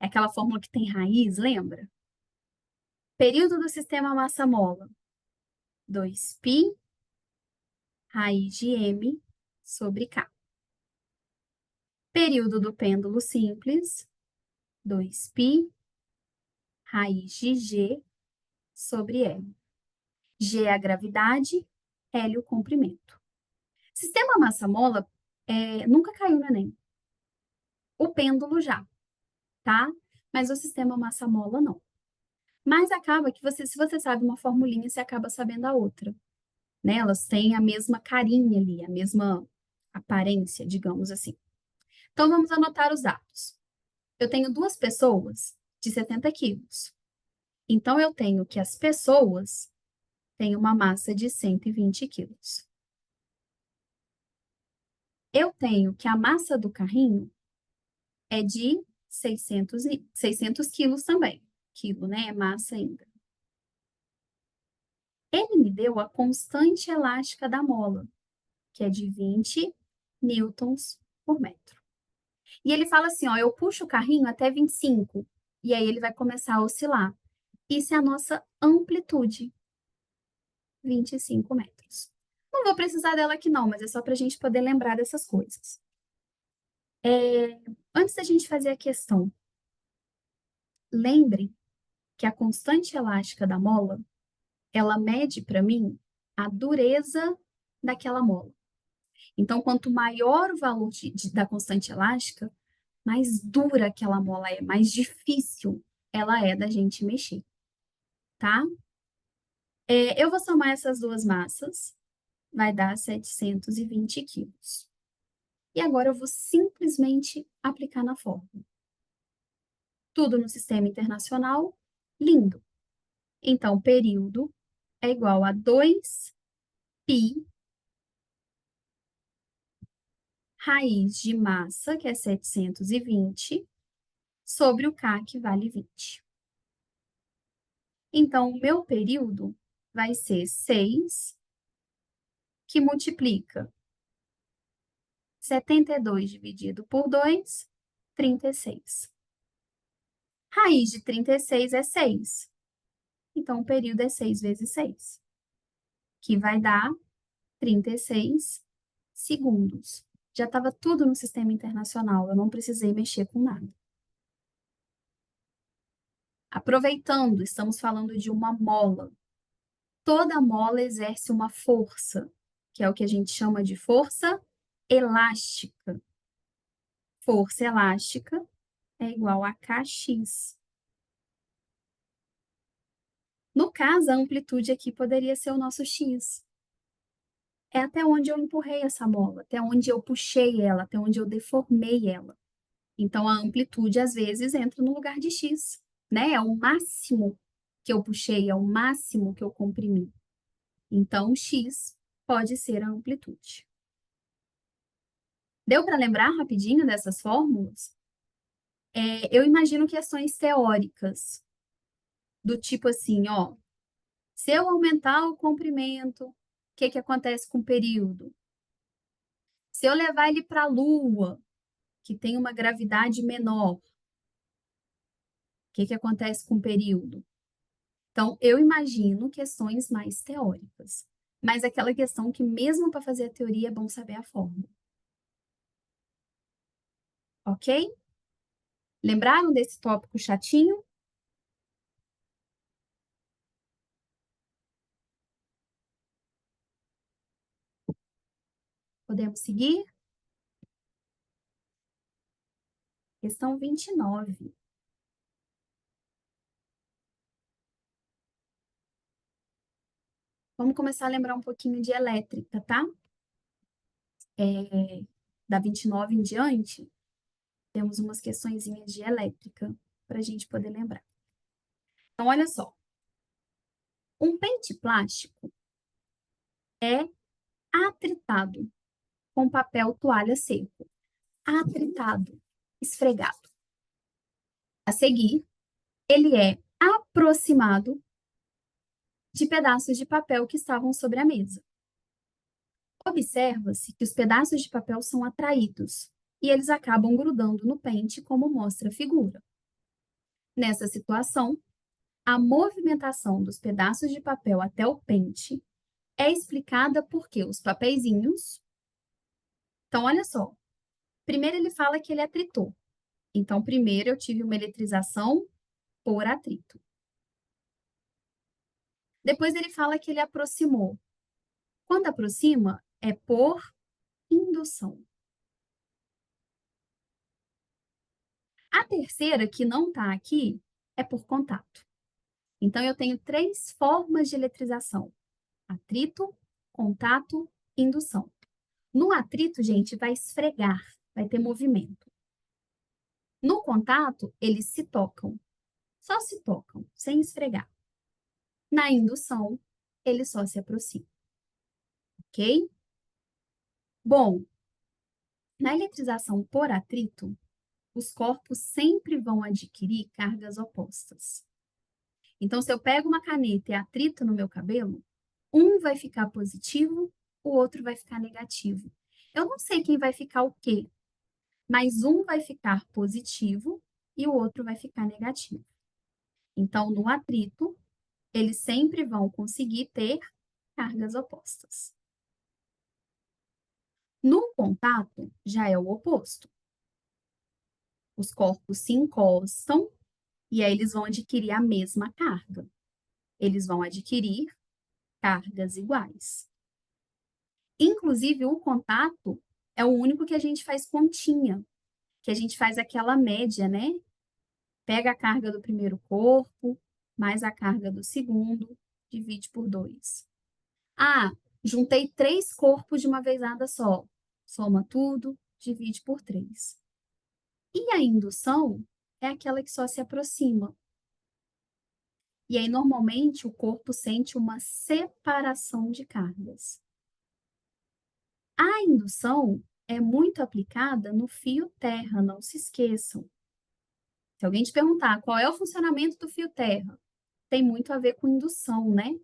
É aquela fórmula que tem raiz, lembra? Período do sistema massa-mola, 2π raiz de m sobre k. Período do pêndulo simples, 2π raiz de g sobre L. G é a gravidade, L o comprimento. Sistema massa-mola nunca caiu no Enem. O pêndulo já, tá? Mas o sistema massa-mola não. Mas acaba que se você sabe uma formulinha, você acaba sabendo a outra, né? Elas têm a mesma carinha ali, a mesma aparência, digamos assim. Então, vamos anotar os dados. Eu tenho duas pessoas de 70 quilos. Então, eu tenho que as pessoas têm uma massa de 120 quilos. Eu tenho que a massa do carrinho é de 600 quilos também. Quilo, né? É massa ainda. Ele me deu a constante elástica da mola, que é de 20 newtons por metro. E ele fala assim, ó, eu puxo o carrinho até 25, e aí ele vai começar a oscilar. Isso é a nossa amplitude, 25 metros. Não vou precisar dela aqui não, mas é só para a gente poder lembrar dessas coisas. Antes da gente fazer a questão, lembre que a constante elástica da mola, ela mede para mim a dureza daquela mola. Então, quanto maior o valor da constante elástica, mais dura aquela mola é, mais difícil ela é da gente mexer, tá? Eu vou somar essas duas massas, vai dar 720 quilos. E agora eu vou simplesmente aplicar na fórmula. Tudo no sistema internacional, lindo. Então, período é igual a 2π raiz de massa, que é 720, sobre o K, que vale 20. Então, o meu período vai ser 6, que multiplica 72 dividido por 2, 36. Raiz de 36 é 6. Então, o período é 6 vezes 6, que vai dar 36 segundos. Já estava tudo no sistema internacional, eu não precisei mexer com nada. Aproveitando, estamos falando de uma mola. Toda mola exerce uma força, que é o que a gente chama de força elástica. Força elástica é igual a Kx. No caso, a amplitude aqui poderia ser o nosso x. É até onde eu empurrei essa mola, até onde eu puxei ela, até onde eu deformei ela. Então, a amplitude, às vezes, entra no lugar de x, né? É o máximo que eu puxei, é o máximo que eu comprimi. Então, x pode ser a amplitude. Deu para lembrar rapidinho dessas fórmulas? Eu imagino questões teóricas, do tipo assim, ó, se eu aumentar o comprimento, o que que acontece com o período? Se eu levar ele para a Lua, que tem uma gravidade menor, o que que acontece com o período? Então, eu imagino questões mais teóricas, mas aquela questão que mesmo para fazer a teoria é bom saber a fórmula. Ok? Lembraram desse tópico chatinho? Podemos seguir? Questão 29. Vamos começar a lembrar um pouquinho de elétrica, tá? Da 29 em diante, temos umas questõezinhas de elétrica para a gente poder lembrar. Então, olha só. Um pente plástico é atritado com papel toalha seco. Atritado, esfregado. A seguir, ele é aproximado de pedaços de papel que estavam sobre a mesa. Observa-se que os pedaços de papel são atraídos e eles acabam grudando no pente, como mostra a figura. Nessa situação, a movimentação dos pedaços de papel até o pente é explicada porque os papeizinhos... Então, olha só. Primeiro ele fala que ele atritou. Então, primeiro eu tive uma eletrização por atrito. Depois ele fala que ele aproximou. Quando aproxima, é por indução. A terceira, que não está aqui, é por contato. Então, eu tenho 3 formas de eletrização: atrito, contato, indução. No atrito, gente, vai esfregar, vai ter movimento. No contato, eles se tocam, só se tocam, sem esfregar. Na indução, eles só se aproximam, ok? Bom, na eletrização por atrito, os corpos sempre vão adquirir cargas opostas. Então, se eu pego uma caneta e atrito no meu cabelo, um vai ficar positivo, o outro vai ficar negativo. Eu não sei quem vai ficar o quê, mas um vai ficar positivo e o outro vai ficar negativo. Então, no atrito, eles sempre vão conseguir ter cargas opostas. No contato, já é o oposto. Os corpos se encostam e aí eles vão adquirir a mesma carga. Eles vão adquirir cargas iguais. Inclusive, o contato é o único que a gente faz continha, que a gente faz aquela média, né? Pega a carga do primeiro corpo, mais a carga do segundo, divide por 2. Ah, juntei 3 corpos de uma vezada só. Soma tudo, divide por 3. E a indução é aquela que só se aproxima. E aí, normalmente, o corpo sente uma separação de cargas. A indução é muito aplicada no fio terra, não se esqueçam. Se alguém te perguntar qual é o funcionamento do fio terra, tem muito a ver com indução, né?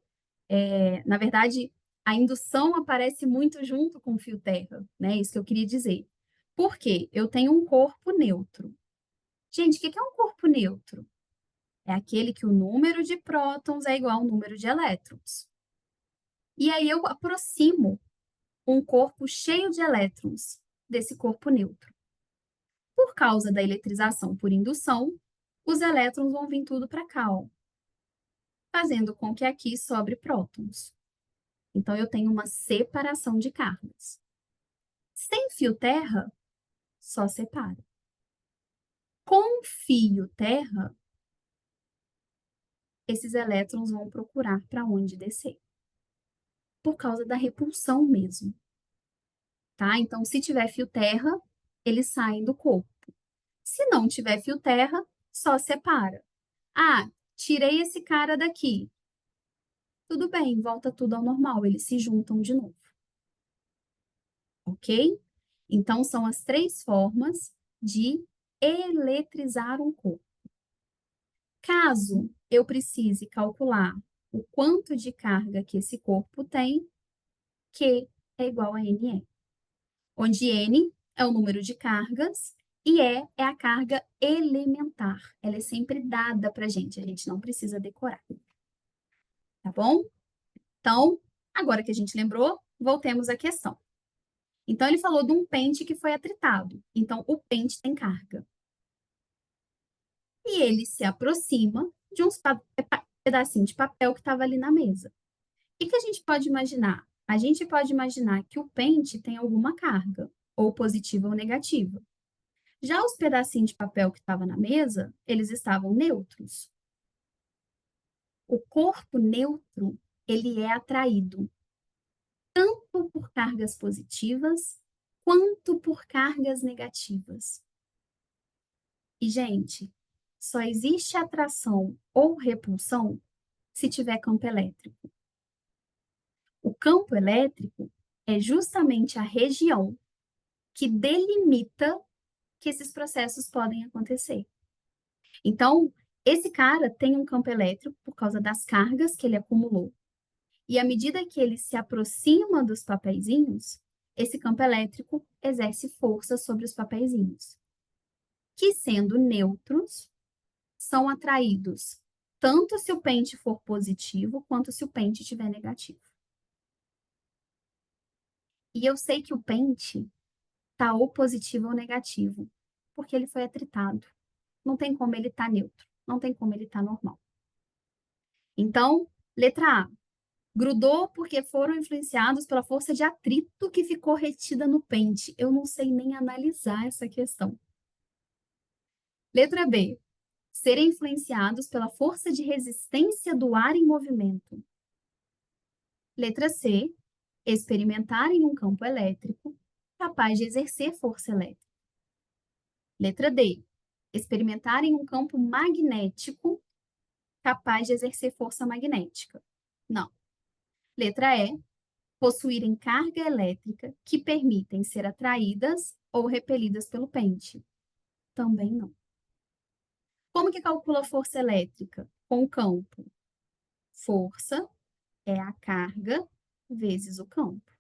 Na verdade, a indução aparece muito junto com o fio terra, né? Isso que eu queria dizer. Por quê? Eu tenho um corpo neutro. Gente, o que é um corpo neutro? É aquele que o número de prótons é igual ao número de elétrons. E aí eu aproximo um corpo cheio de elétrons desse corpo neutro. Por causa da eletrização por indução, os elétrons vão vir tudo para cá, ó, fazendo com que aqui sobre prótons. Então, eu tenho uma separação de cargas. Sem fio terra, só separa. Com fio terra, esses elétrons vão procurar para onde descer. Por causa da repulsão mesmo. Tá? Então, se tiver fio terra, eles saem do corpo. Se não tiver fio terra, só separa. Ah, tirei esse cara daqui. Tudo bem, volta tudo ao normal, eles se juntam de novo. Ok? Então, são as 3 formas de eletrizar um corpo. Caso eu precise calcular o quanto de carga que esse corpo tem, Q é igual a NE, onde N é o número de cargas e E é a carga elementar. Ela é sempre dada para a gente não precisa decorar. Tá bom? Então, agora que a gente lembrou, voltemos à questão. Então, ele falou de um pente que foi atritado. Então, o pente tem carga. E ele se aproxima de uns pedacinhos de papel que estava ali na mesa. O que a gente pode imaginar? A gente pode imaginar que o pente tem alguma carga, ou positiva ou negativa. Já os pedacinhos de papel que estavam na mesa, eles estavam neutros. O corpo neutro, ele é atraído tanto por cargas positivas quanto por cargas negativas. E, gente, só existe atração ou repulsão se tiver campo elétrico. O campo elétrico é justamente a região que delimita que esses processos podem acontecer. Então, esse cara tem um campo elétrico por causa das cargas que ele acumulou. E à medida que ele se aproxima dos papeizinhos, esse campo elétrico exerce força sobre os papeizinhos, que, sendo neutros, são atraídos tanto se o pente for positivo, quanto se o pente estiver negativo. E eu sei que o pente está ou positivo ou negativo, porque ele foi atritado. Não tem como ele estar neutro, não tem como ele estar normal. Então, letra A. Grudou porque foram influenciados pela força de atrito que ficou retida no pente. Eu não sei nem analisar essa questão. Letra B. Serem influenciados pela força de resistência do ar em movimento. Letra C. Experimentarem um campo elétrico capaz de exercer força elétrica. Letra D. Experimentarem um campo magnético capaz de exercer força magnética. Não. Letra E. Possuírem carga elétrica que permitem ser atraídas ou repelidas pelo pente. Também não. Como que calcula a força elétrica? Com o campo. Força é a carga vezes o campo.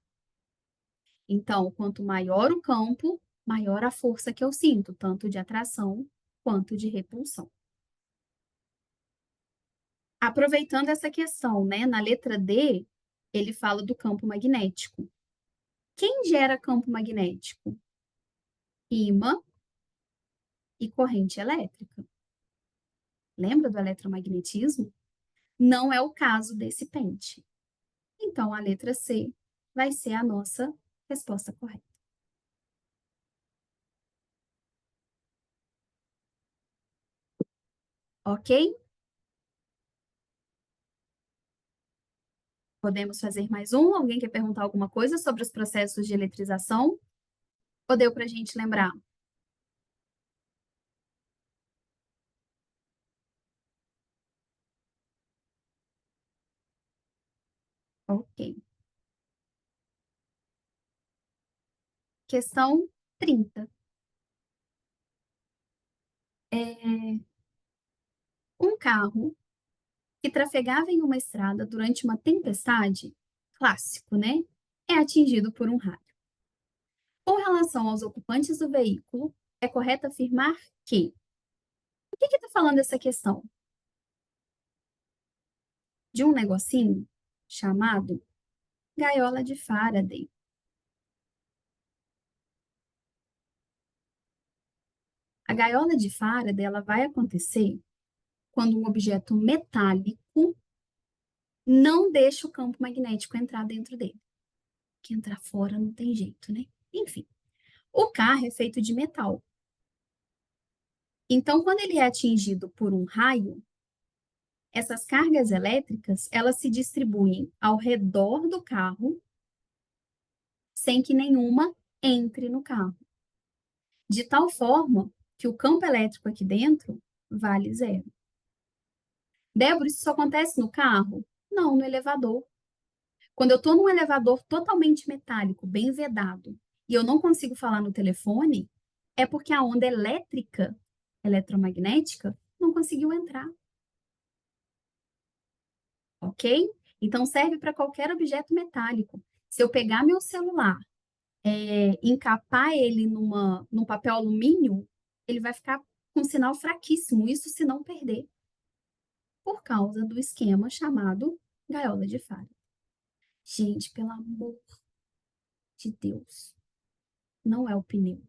Então, quanto maior o campo, maior a força que eu sinto, tanto de atração quanto de repulsão. Aproveitando essa questão, né, na letra D, ele fala do campo magnético. Quem gera campo magnético? Ímã e corrente elétrica. Lembra do eletromagnetismo? Não é o caso desse pente. Então, a letra C vai ser a nossa resposta correta. Ok? Podemos fazer mais um? Alguém quer perguntar alguma coisa sobre os processos de eletrização? Ou deu para a gente lembrar? Ok. Questão 30. Um carro que trafegava em uma estrada durante uma tempestade, clássico, né? É atingido por um raio. Com relação aos ocupantes do veículo, é correto afirmar que. O que está falando essa questão? De um negocinho chamado gaiola de Faraday. A gaiola de Faraday ela vai acontecer quando um objeto metálico não deixa o campo magnético entrar dentro dele. Que entrar fora não tem jeito, né? Enfim, o carro é feito de metal. Então, quando ele é atingido por um raio, essas cargas elétricas, elas se distribuem ao redor do carro, sem que nenhuma entre no carro. De tal forma que o campo elétrico aqui dentro vale zero. Débora, isso só acontece no carro? Não, no elevador. Quando eu estou num elevador totalmente metálico, bem vedado, e eu não consigo falar no telefone, é porque a onda elétrica, eletromagnética, não conseguiu entrar. Ok? Então serve para qualquer objeto metálico. Se eu pegar meu celular, encapar ele num papel alumínio, ele vai ficar com um sinal fraquíssimo, isso se não perder, por causa do esquema chamado gaiola de Faraday. Gente, pelo amor de Deus, não é o pneu.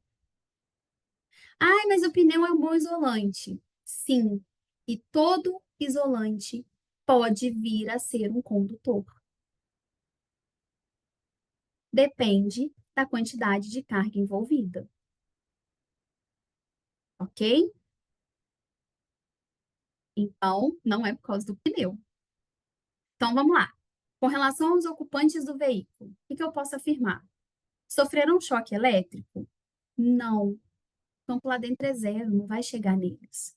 Ai, mas o pneu é um bom isolante. Sim, e todo isolante pode vir a ser um condutor. Depende da quantidade de carga envolvida. Ok? Então, não é por causa do pneu. Então, vamos lá. Com relação aos ocupantes do veículo, o que eu posso afirmar? Sofreram um choque elétrico? Não. O campo lá dentro é zero, não vai chegar neles.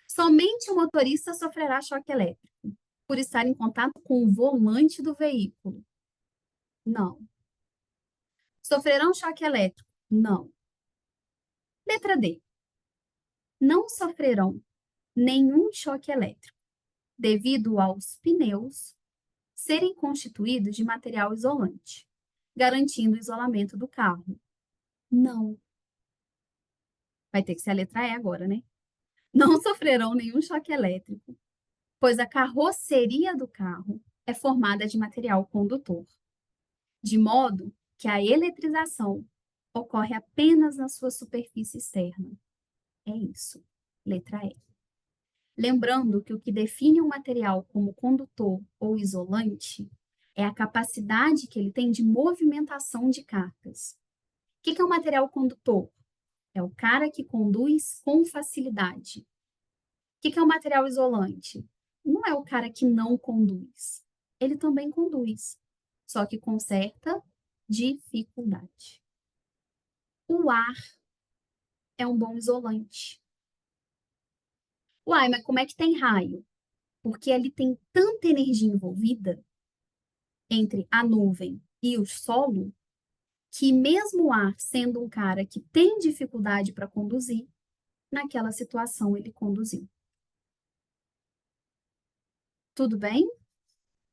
Somente o motorista sofrerá choque elétrico por estar em contato com o volante do veículo? Não. Sofrerão choque elétrico? Não. Letra D. Não sofrerão nenhum choque elétrico devido aos pneus serem constituídos de material isolante, garantindo o isolamento do carro. Não. Vai ter que ser a letra E agora, né? Não sofrerão nenhum choque elétrico, pois a carroceria do carro é formada de material condutor, de modo que a eletrização ocorre apenas na sua superfície externa. É isso. Letra E. Lembrando que o que define um material como condutor ou isolante é a capacidade que ele tem de movimentação de cargas. O que é um material condutor? É o cara que conduz com facilidade. O que é um material isolante? Não é o cara que não conduz. Ele também conduz, só que com certa dificuldade. O ar é um bom isolante. Uai, mas como é que tem raio? Porque ali tem tanta energia envolvida entre a nuvem e o solo, que mesmo o ar sendo um cara que tem dificuldade para conduzir, naquela situação ele conduziu. Tudo bem?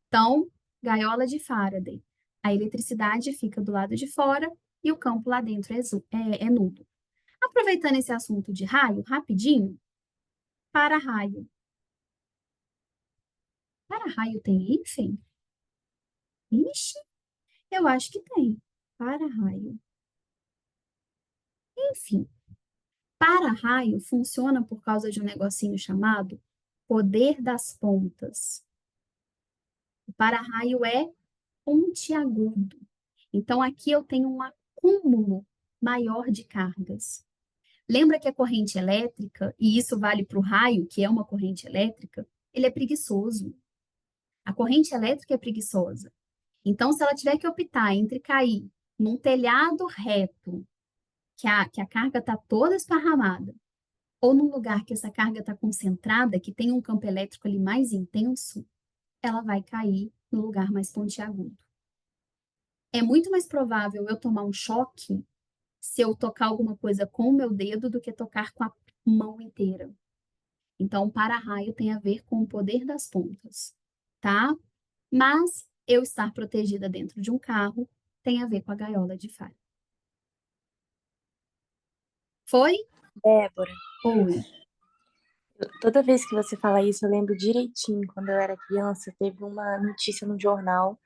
Então, gaiola de Faraday. A eletricidade fica do lado de fora e o campo lá dentro é nulo. Aproveitando esse assunto de raio, rapidinho, para-raio. Para-raio tem hífen? Ixi, eu acho que tem. Para-raio. Enfim, para-raio funciona por causa de um negocinho chamado poder das pontas. O para-raio é pontiagudo. Então, aqui eu tenho um acúmulo maior de cargas. Lembra que a corrente elétrica, e isso vale para o raio, que é uma corrente elétrica, ele é preguiçoso. A corrente elétrica é preguiçosa. Então, se ela tiver que optar entre cair num telhado reto, que a carga está toda esparramada, ou num lugar que essa carga está concentrada, que tem um campo elétrico ali mais intenso, ela vai cair no lugar mais pontiagudo. É muito mais provável eu tomar um choque se eu tocar alguma coisa com o meu dedo do que tocar com a mão inteira. Então, para-raio tem a ver com o poder das pontas, tá? Mas eu estar protegida dentro de um carro tem a ver com a gaiola de Faraday. Foi? Débora, Oi. toda vez que você fala isso, eu lembro direitinho, quando eu era criança, teve uma notícia no jornal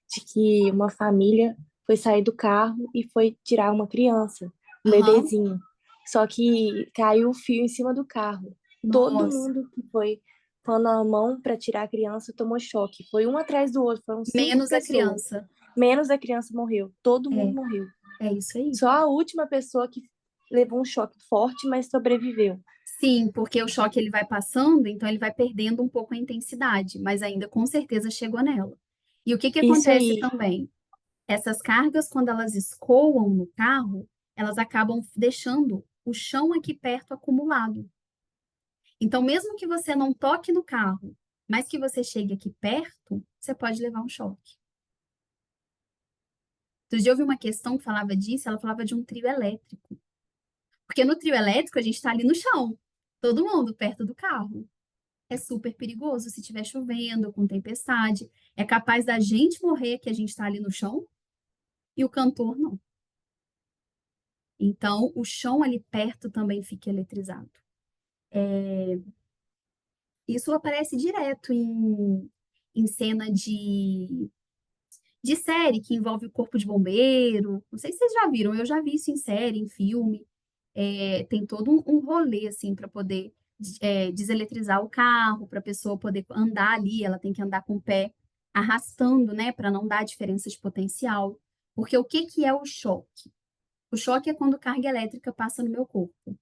de que uma família foi sair do carro e foi tirar uma criança, um Aham. bebezinho. Só que caiu o fio em cima do carro. Todo Nossa. mundo que foi pondo a mão para tirar a criança tomou choque. Foi um atrás do outro, foram 5 Menos a pessoas. criança. Menos a criança morreu. Todo mundo É, morreu. é isso aí. Só a última pessoa que levou um choque forte, mas sobreviveu. Sim, porque o choque ele vai passando, então ele vai perdendo um pouco a intensidade, mas ainda com certeza chegou nela. E o que que Isso acontece aí. também? Essas cargas, quando elas escoam no carro, elas acabam deixando o chão aqui perto acumulado. Então, mesmo que você não toque no carro, mas que você chegue aqui perto, você pode levar um choque. Outro dia eu ouvi uma questão que falava disso, ela falava de um trio elétrico. Porque no trio elétrico a gente está ali no chão, todo mundo perto do carro. É super perigoso se estiver chovendo, com tempestade. É capaz da gente morrer que a gente está ali no chão e o cantor não. Então, o chão ali perto também fica eletrizado. Isso aparece direto em cena de série que envolve o corpo de bombeiro. Não sei se vocês já viram, eu já vi isso em série, em filme. Tem todo um rolê assim para poder deseletrizar o carro, para a pessoa poder andar ali, ela tem que andar com o pé arrastando, né, para não dar diferença de potencial. Porque o que que é o choque? O choque é quando carga elétrica passa no meu corpo.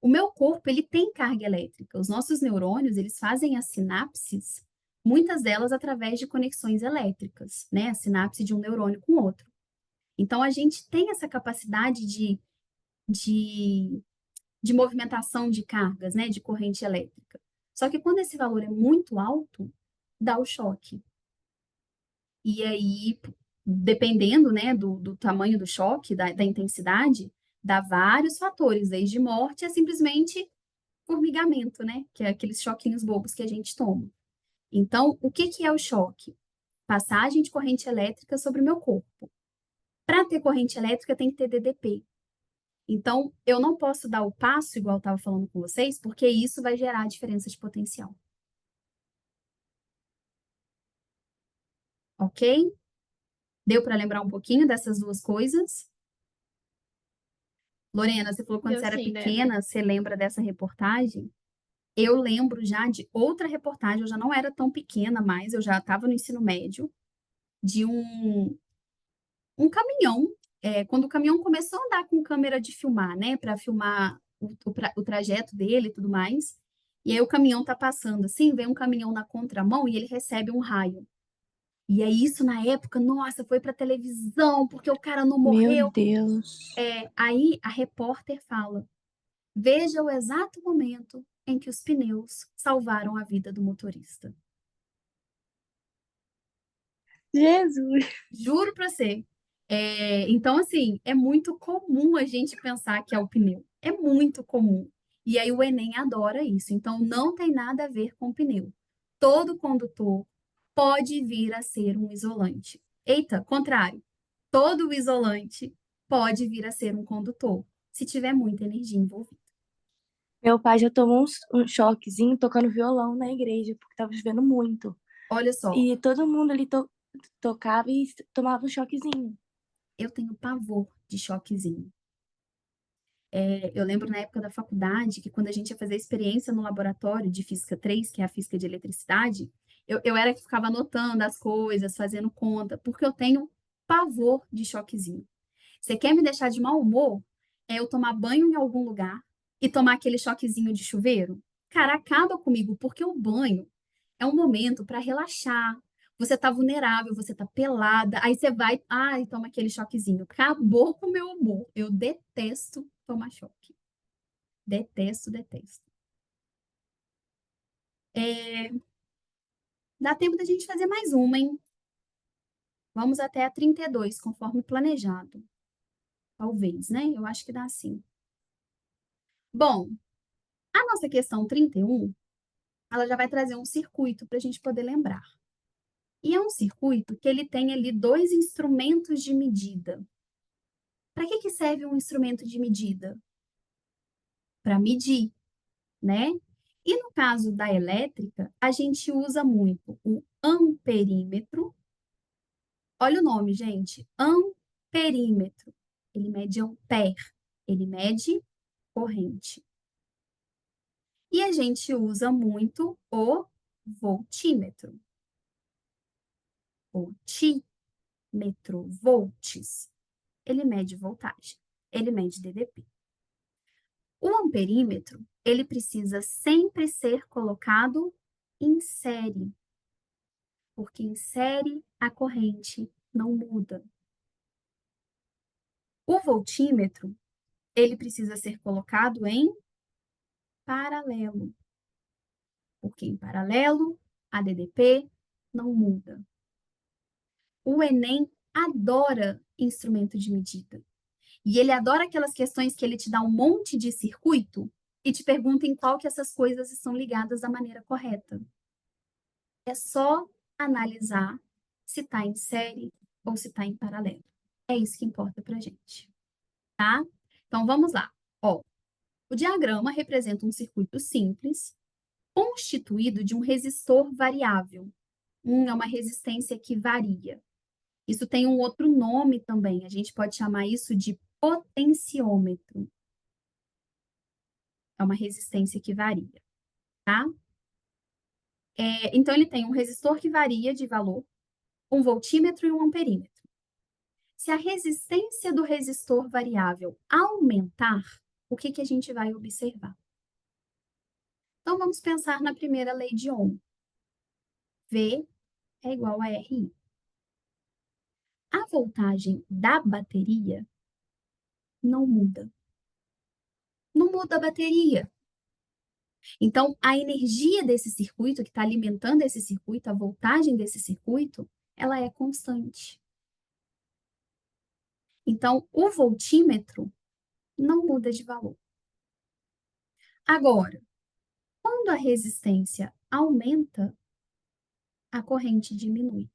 O meu corpo, ele tem carga elétrica. Os nossos neurônios, eles fazem as sinapses, muitas delas através de conexões elétricas, né? A sinapse de um neurônio com outro. Então, a gente tem essa capacidade de, de movimentação de cargas, né? De corrente elétrica. Só que quando esse valor é muito alto, dá o choque. E aí, dependendo, né, do tamanho do choque, da intensidade, dá vários fatores, desde morte a simplesmente formigamento, né? Que é aqueles choquinhos bobos que a gente toma. Então, o que que é o choque? Passagem de corrente elétrica sobre o meu corpo. Para ter corrente elétrica, tem que ter DDP. Então, eu não posso dar o passo, igual eu estava falando com vocês, porque isso vai gerar diferença de potencial. Ok? Deu para lembrar um pouquinho dessas duas coisas? Lorena, você falou quando Deu você era sim, Débora. pequena, você lembra dessa reportagem? Eu lembro já de outra reportagem, eu já não era tão pequena mais, eu já estava no ensino médio, de um caminhão. Quando o caminhão começou a andar com câmera de filmar, né, para filmar o trajeto dele e tudo mais. E aí o caminhão tá passando assim, vem um caminhão na contramão e ele recebe um raio. E aí isso na época, nossa, foi para televisão, porque o cara não Meu morreu. Deus. Aí a repórter fala: veja o exato momento em que os pneus salvaram a vida do motorista. Jesus. Juro pra você. Então, assim, é muito comum a gente pensar que é o pneu. É muito comum. E aí o Enem adora isso. Então, não tem nada a ver com pneu. Todo condutor pode vir a ser um isolante. Eita, contrário. Todo isolante pode vir a ser um condutor, se tiver muita energia envolvida. Meu pai já tomou um choquezinho tocando violão na igreja, porque tava chovendo muito. Olha só, E todo mundo ali tocava e tomava um choquezinho. eu tenho pavor de choquezinho. Eu lembro na época da faculdade que quando a gente ia fazer experiência no laboratório de Física 3, que é a física de eletricidade, eu era que ficava anotando as coisas, fazendo conta, porque eu tenho pavor de choquezinho. Você quer me deixar de mau humor? É eu tomar banho em algum lugar e tomar aquele choquezinho de chuveiro? Cara, acaba comigo, porque o banho é um momento para relaxar. Você tá vulnerável, você tá pelada, aí você vai, ai, toma aquele choquezinho. Acabou com o meu humor. Eu detesto tomar choque. Detesto, detesto. Dá tempo da gente fazer mais uma, hein? Vamos até a 32, conforme planejado. Talvez, né? Eu acho que dá sim. Bom, a nossa questão 31, ela já vai trazer um circuito para a gente poder lembrar. E é um circuito que ele tem ali dois instrumentos de medida. Para que serve um instrumento de medida? Para medir, né? E no caso da elétrica, a gente usa muito o amperímetro. Olha o nome, gente. Amperímetro. Ele mede ampere, ele mede corrente. E a gente usa muito o voltímetro. Voltímetro, volts. Ele mede voltagem, ele mede DDP. O amperímetro, ele precisa sempre ser colocado em série, porque em série a corrente não muda. O voltímetro, ele precisa ser colocado em paralelo, porque em paralelo a DDP não muda. O Enem adora instrumento de medida. E ele adora aquelas questões que ele te dá um monte de circuito e te pergunta em qual que essas coisas estão ligadas da maneira correta. É só analisar se está em série ou se está em paralelo. É isso que importa para a gente, tá? Então, vamos lá. Ó, o diagrama representa um circuito simples, constituído de um resistor variável. É uma resistência que varia. Isso tem um outro nome também. A gente pode chamar isso de potenciômetro. É uma resistência que varia, tá? Então, ele tem um resistor que varia de valor, um voltímetro e um amperímetro. Se a resistência do resistor variável aumentar, o que a gente vai observar? Então, vamos pensar na primeira lei de Ohm. V é igual a RI. A voltagem da bateria não muda. Não muda a bateria. Então, a energia desse circuito, que está alimentando esse circuito, a voltagem desse circuito, ela é constante. Então, o voltímetro não muda de valor. Agora, quando a resistência aumenta, a corrente diminui.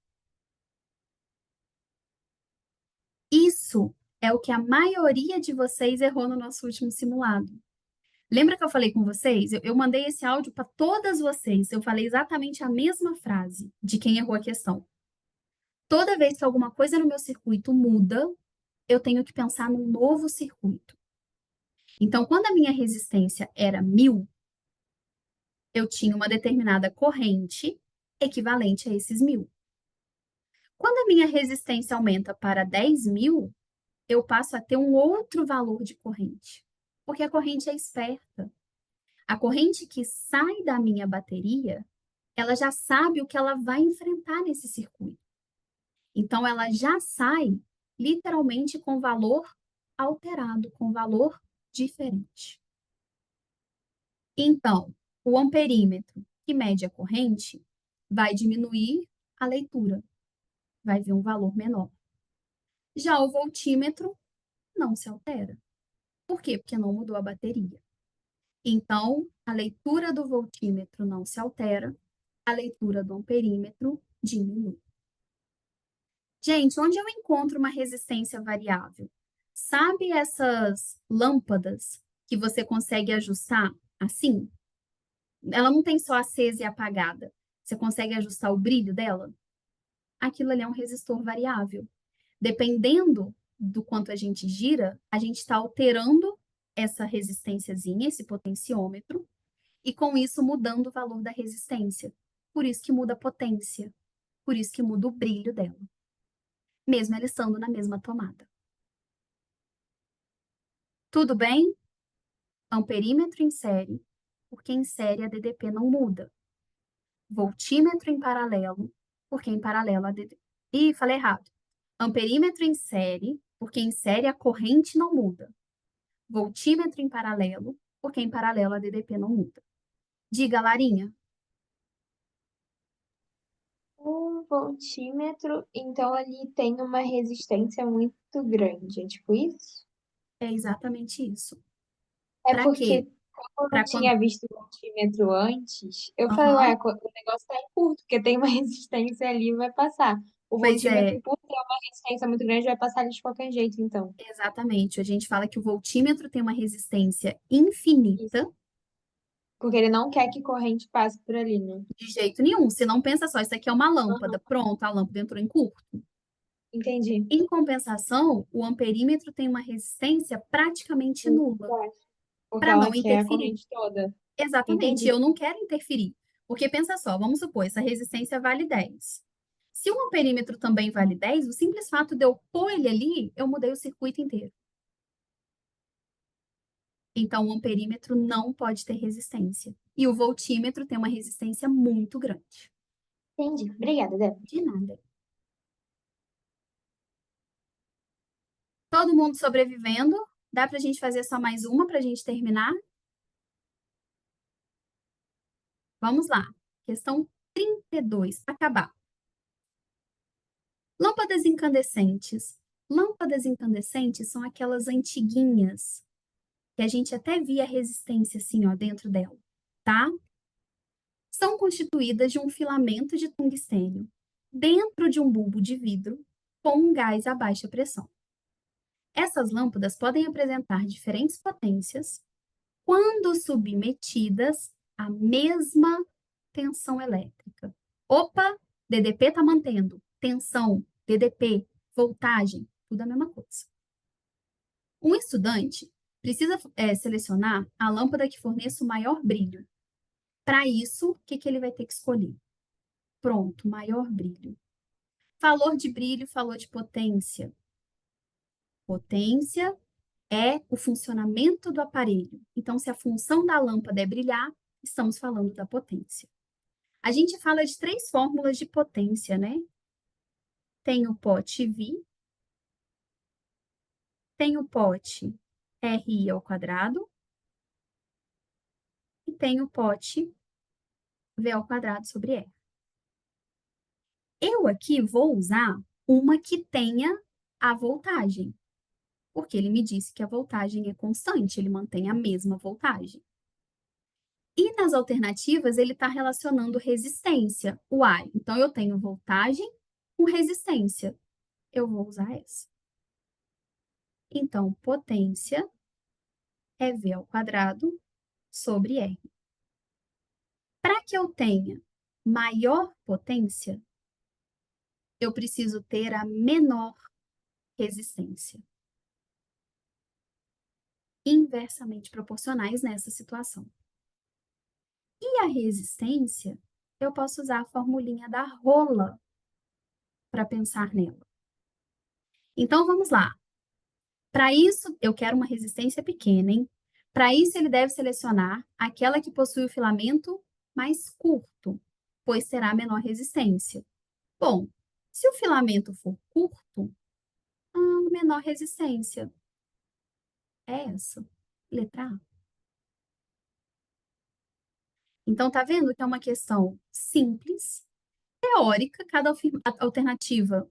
Isso é o que a maioria de vocês errou no nosso último simulado. Lembra que eu falei com vocês? Eu mandei esse áudio para todas vocês. Eu falei exatamente a mesma frase de quem errou a questão. Toda vez que alguma coisa no meu circuito muda, eu tenho que pensar num novo circuito. Então, quando a minha resistência era 1000, eu tinha uma determinada corrente equivalente a esses 1000. Quando a minha resistência aumenta para 10.000, eu passo a ter um outro valor de corrente, porque a corrente é esperta. A corrente que sai da minha bateria, ela já sabe o que ela vai enfrentar nesse circuito. Então, ela já sai literalmente com valor alterado, com valor diferente. Então, o amperímetro, que mede a corrente, vai diminuir a leitura, vai ver um valor menor. Já o voltímetro não se altera. Por quê? Porque não mudou a bateria. Então, a leitura do voltímetro não se altera, a leitura do amperímetro diminui. Gente, onde eu encontro uma resistência variável? Sabe essas lâmpadas que você consegue ajustar assim? Ela não tem só acesa e apagada. Você consegue ajustar o brilho dela? Aquilo ali é um resistor variável. Dependendo do quanto a gente gira, a gente está alterando essa resistênciazinha, esse potenciômetro, e com isso mudando o valor da resistência. Por isso que muda a potência, por isso que muda o brilho dela, mesmo ela estando na mesma tomada. Tudo bem? Amperímetro em série, porque em série a DDP não muda. Voltímetro em paralelo, porque em paralelo a DDP... Ih, falei errado. Amperímetro em série, porque em série a corrente não muda. Voltímetro em paralelo, porque em paralelo a DDP não muda. Diga, Larinha. Um voltímetro, então ali tem uma resistência muito grande, é tipo isso? É exatamente isso. É Para quê? porque, como eu não Para quando. tinha visto o voltímetro antes, eu falei, Aham. ué, o negócio tá em curto, porque tem uma resistência ali, vai passar. O Pois é, voltímetro, por ter uma resistência muito grande, vai passar ali de qualquer jeito, então. exatamente. A gente fala que o voltímetro tem uma resistência Isso. infinita. Porque ele não quer que corrente passe por ali, né? De jeito nenhum. Se não pensa só, isso aqui é uma Aham, lâmpada. Pronto, a lâmpada entrou em curto. entendi. Em compensação, o amperímetro tem uma resistência praticamente Muito nula, baixo. Porque para ela não quer a interferir. corrente toda. Exatamente, Entendi. eu não quero interferir. Porque pensa só, vamos supor, essa resistência vale 10. Se o amperímetro também vale 10, o simples fato de eu pôr ele ali, eu mudei o circuito inteiro. Então, o amperímetro não pode ter resistência. E o voltímetro tem uma resistência muito grande. Entendi. Obrigada, Débora. De nada. Todo mundo sobrevivendo? Dá para a gente fazer só mais uma para a gente terminar? Vamos lá. Questão 32, para acabar. Lâmpadas incandescentes. Lâmpadas incandescentes são aquelas antiguinhas, que a gente até via resistência assim, ó, dentro dela, tá? São constituídas de um filamento de tungstênio dentro de um bulbo de vidro com um gás a baixa pressão. Essas lâmpadas podem apresentar diferentes potências quando submetidas à mesma tensão elétrica. Opa, DDP está mantendo. Tensão, DDP, voltagem, tudo a mesma coisa. Um estudante precisa selecionar a lâmpada que forneça o maior brilho. Para isso, o que ele vai ter que escolher? Pronto, maior brilho. Falou de brilho, falou de potência. Potência é o funcionamento do aparelho. Então, se a função da lâmpada é brilhar, estamos falando da potência. A gente fala de três fórmulas de potência, né? Tem o pote V, tem o pote RI ao quadrado e tem o pote V ao quadrado sobre R. Eu aqui vou usar uma que tenha a voltagem, porque ele me disse que a voltagem é constante, ele mantém a mesma voltagem. E nas alternativas, ele está relacionando resistência. Uai, então eu tenho voltagem com resistência. Eu vou usar essa. Então, potência é V ao quadrado sobre R. Para que eu tenha maior potência, eu preciso ter a menor resistência. Inversamente proporcionais nessa situação. E a resistência, eu posso usar a formulinha da rola para pensar nela. Então, vamos lá. Para isso, eu quero uma resistência pequena, hein? Para isso, ele deve selecionar aquela que possui o filamento mais curto, pois terá menor resistência. Bom, se o filamento for curto, a menor resistência é essa, letra A. Então, tá vendo que é uma questão simples, teórica, cada alternativa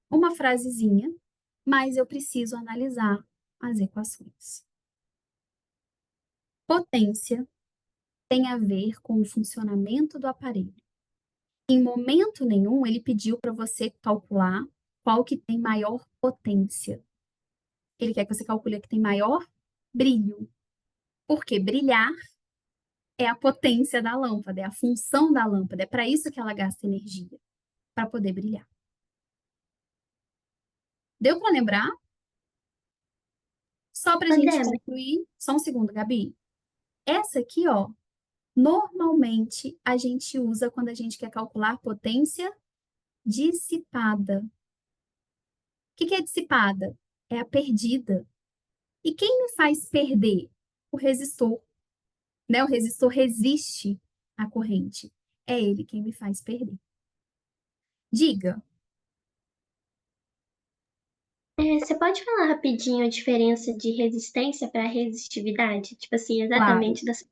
uma frasezinha, mas eu preciso analisar as equações. Potência tem a ver com o funcionamento do aparelho. Em momento nenhum, ele pediu para você calcular qual que tem maior potência. Ele quer que você calcule a que tem maior brilho. Porque brilhar é a potência da lâmpada, é a função da lâmpada. É para isso que ela gasta energia, para poder brilhar. Deu para lembrar? Só para a Ô, gente Débora, concluir, só um segundo, Gabi. Essa aqui, ó, normalmente a gente usa quando a gente quer calcular potência dissipada. O que é dissipada? É a perdida. E quem me faz perder? O resistor, né? O resistor resiste à corrente. É ele quem me faz perder. Diga. você pode falar rapidinho a diferença de resistência para resistividade? Tipo assim, Claro, exatamente das.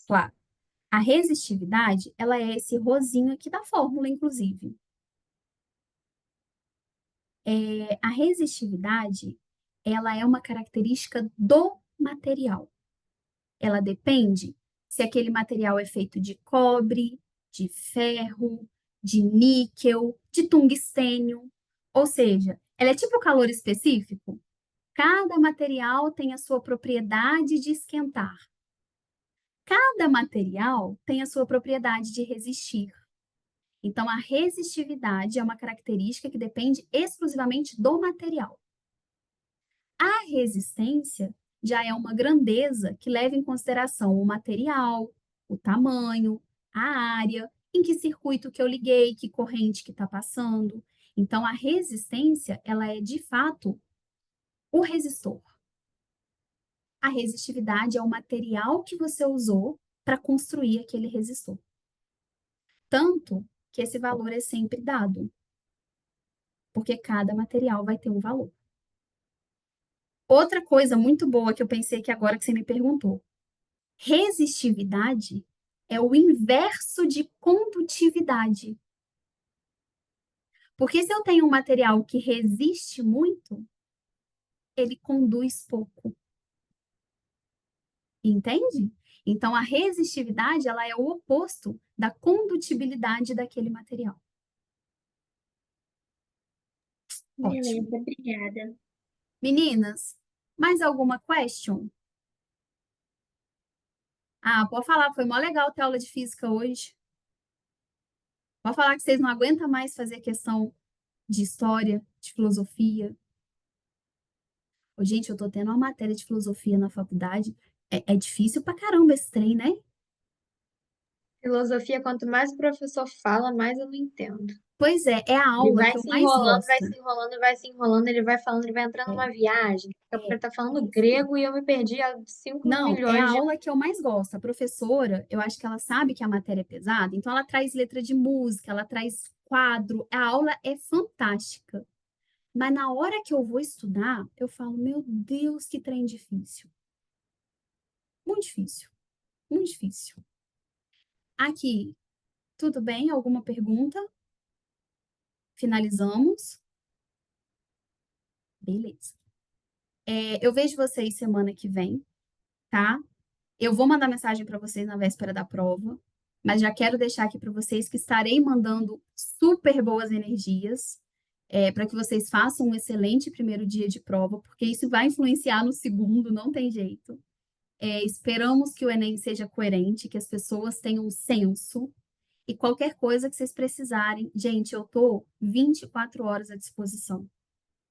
claro. A resistividade, ela é esse rosinho aqui da fórmula, inclusive. A resistividade, ela é uma característica do material. Ela depende se aquele material é feito de cobre, de ferro, de níquel, de tungstênio. Ou seja, ela é tipo calor específico. Cada material tem a sua propriedade de esquentar. Cada material tem a sua propriedade de resistir. Então, a resistividade é uma característica que depende exclusivamente do material. A resistência já é uma grandeza que leva em consideração o material, o tamanho, a área, em que circuito que eu liguei, que corrente que está passando. Então, a resistência, ela é de fato o resistor. A resistividade é o material que você usou para construir aquele resistor. Tanto que esse valor é sempre dado, porque cada material vai ter um valor. Outra coisa muito boa que eu pensei que agora que você me perguntou. Resistividade é o inverso de condutividade. Porque se eu tenho um material que resiste muito, ele conduz pouco. Entende? Então, a resistividade, ela é o oposto da condutibilidade daquele material. Ótimo. Beleza, obrigada. Meninas, mais alguma question? Ah, pode falar, foi mó legal ter aula de física hoje. Pode falar que vocês não aguentam mais fazer questão de história, de filosofia. Ô, gente, eu tô tendo uma matéria de filosofia na faculdade. É difícil pra caramba esse trem, né? Filosofia, quanto mais o professor fala, mais eu não entendo. Pois é, é a Ele aula vai que eu se mais enrolando, vai gosto. se enrolando, vai se enrolando, ele vai falando, ele vai entrando É, numa viagem. Ele tá falando isso. grego e eu me perdi há 5 Não, é a milhões de... aula que eu mais gosto. A professora, eu acho que ela sabe que a matéria é pesada, então ela traz letra de música, ela traz quadro. A aula é fantástica. Mas na hora que eu vou estudar, eu falo, meu Deus, que trem difícil. Muito difícil, muito difícil. Aqui, tudo bem? Alguma pergunta? Finalizamos? Beleza. Eu vejo vocês semana que vem, tá? Eu vou mandar mensagem para vocês na véspera da prova, mas já quero deixar aqui para vocês que estarei mandando super boas energias, para que vocês façam um excelente primeiro dia de prova, porque isso vai influenciar no segundo, não tem jeito. Esperamos que o Enem seja coerente, que as pessoas tenham senso, e qualquer coisa que vocês precisarem, gente, eu tô 24 horas à disposição,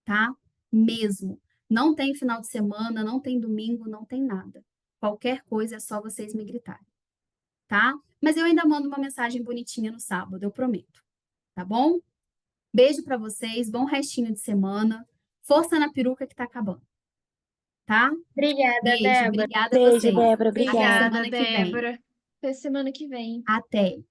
tá? Mesmo. Não tem final de semana, não tem domingo, não tem nada. Qualquer coisa é só vocês me gritarem, tá? Mas eu ainda mando uma mensagem bonitinha no sábado, eu prometo. Tá bom? Beijo pra vocês, bom restinho de semana. Força na peruca que tá acabando, tá? Obrigada, Beijo, Débora. obrigada a Beijo, vocês. Débora. Até Obrigada. Obrigada, semana que vem. Débora. Até semana que vem. Até.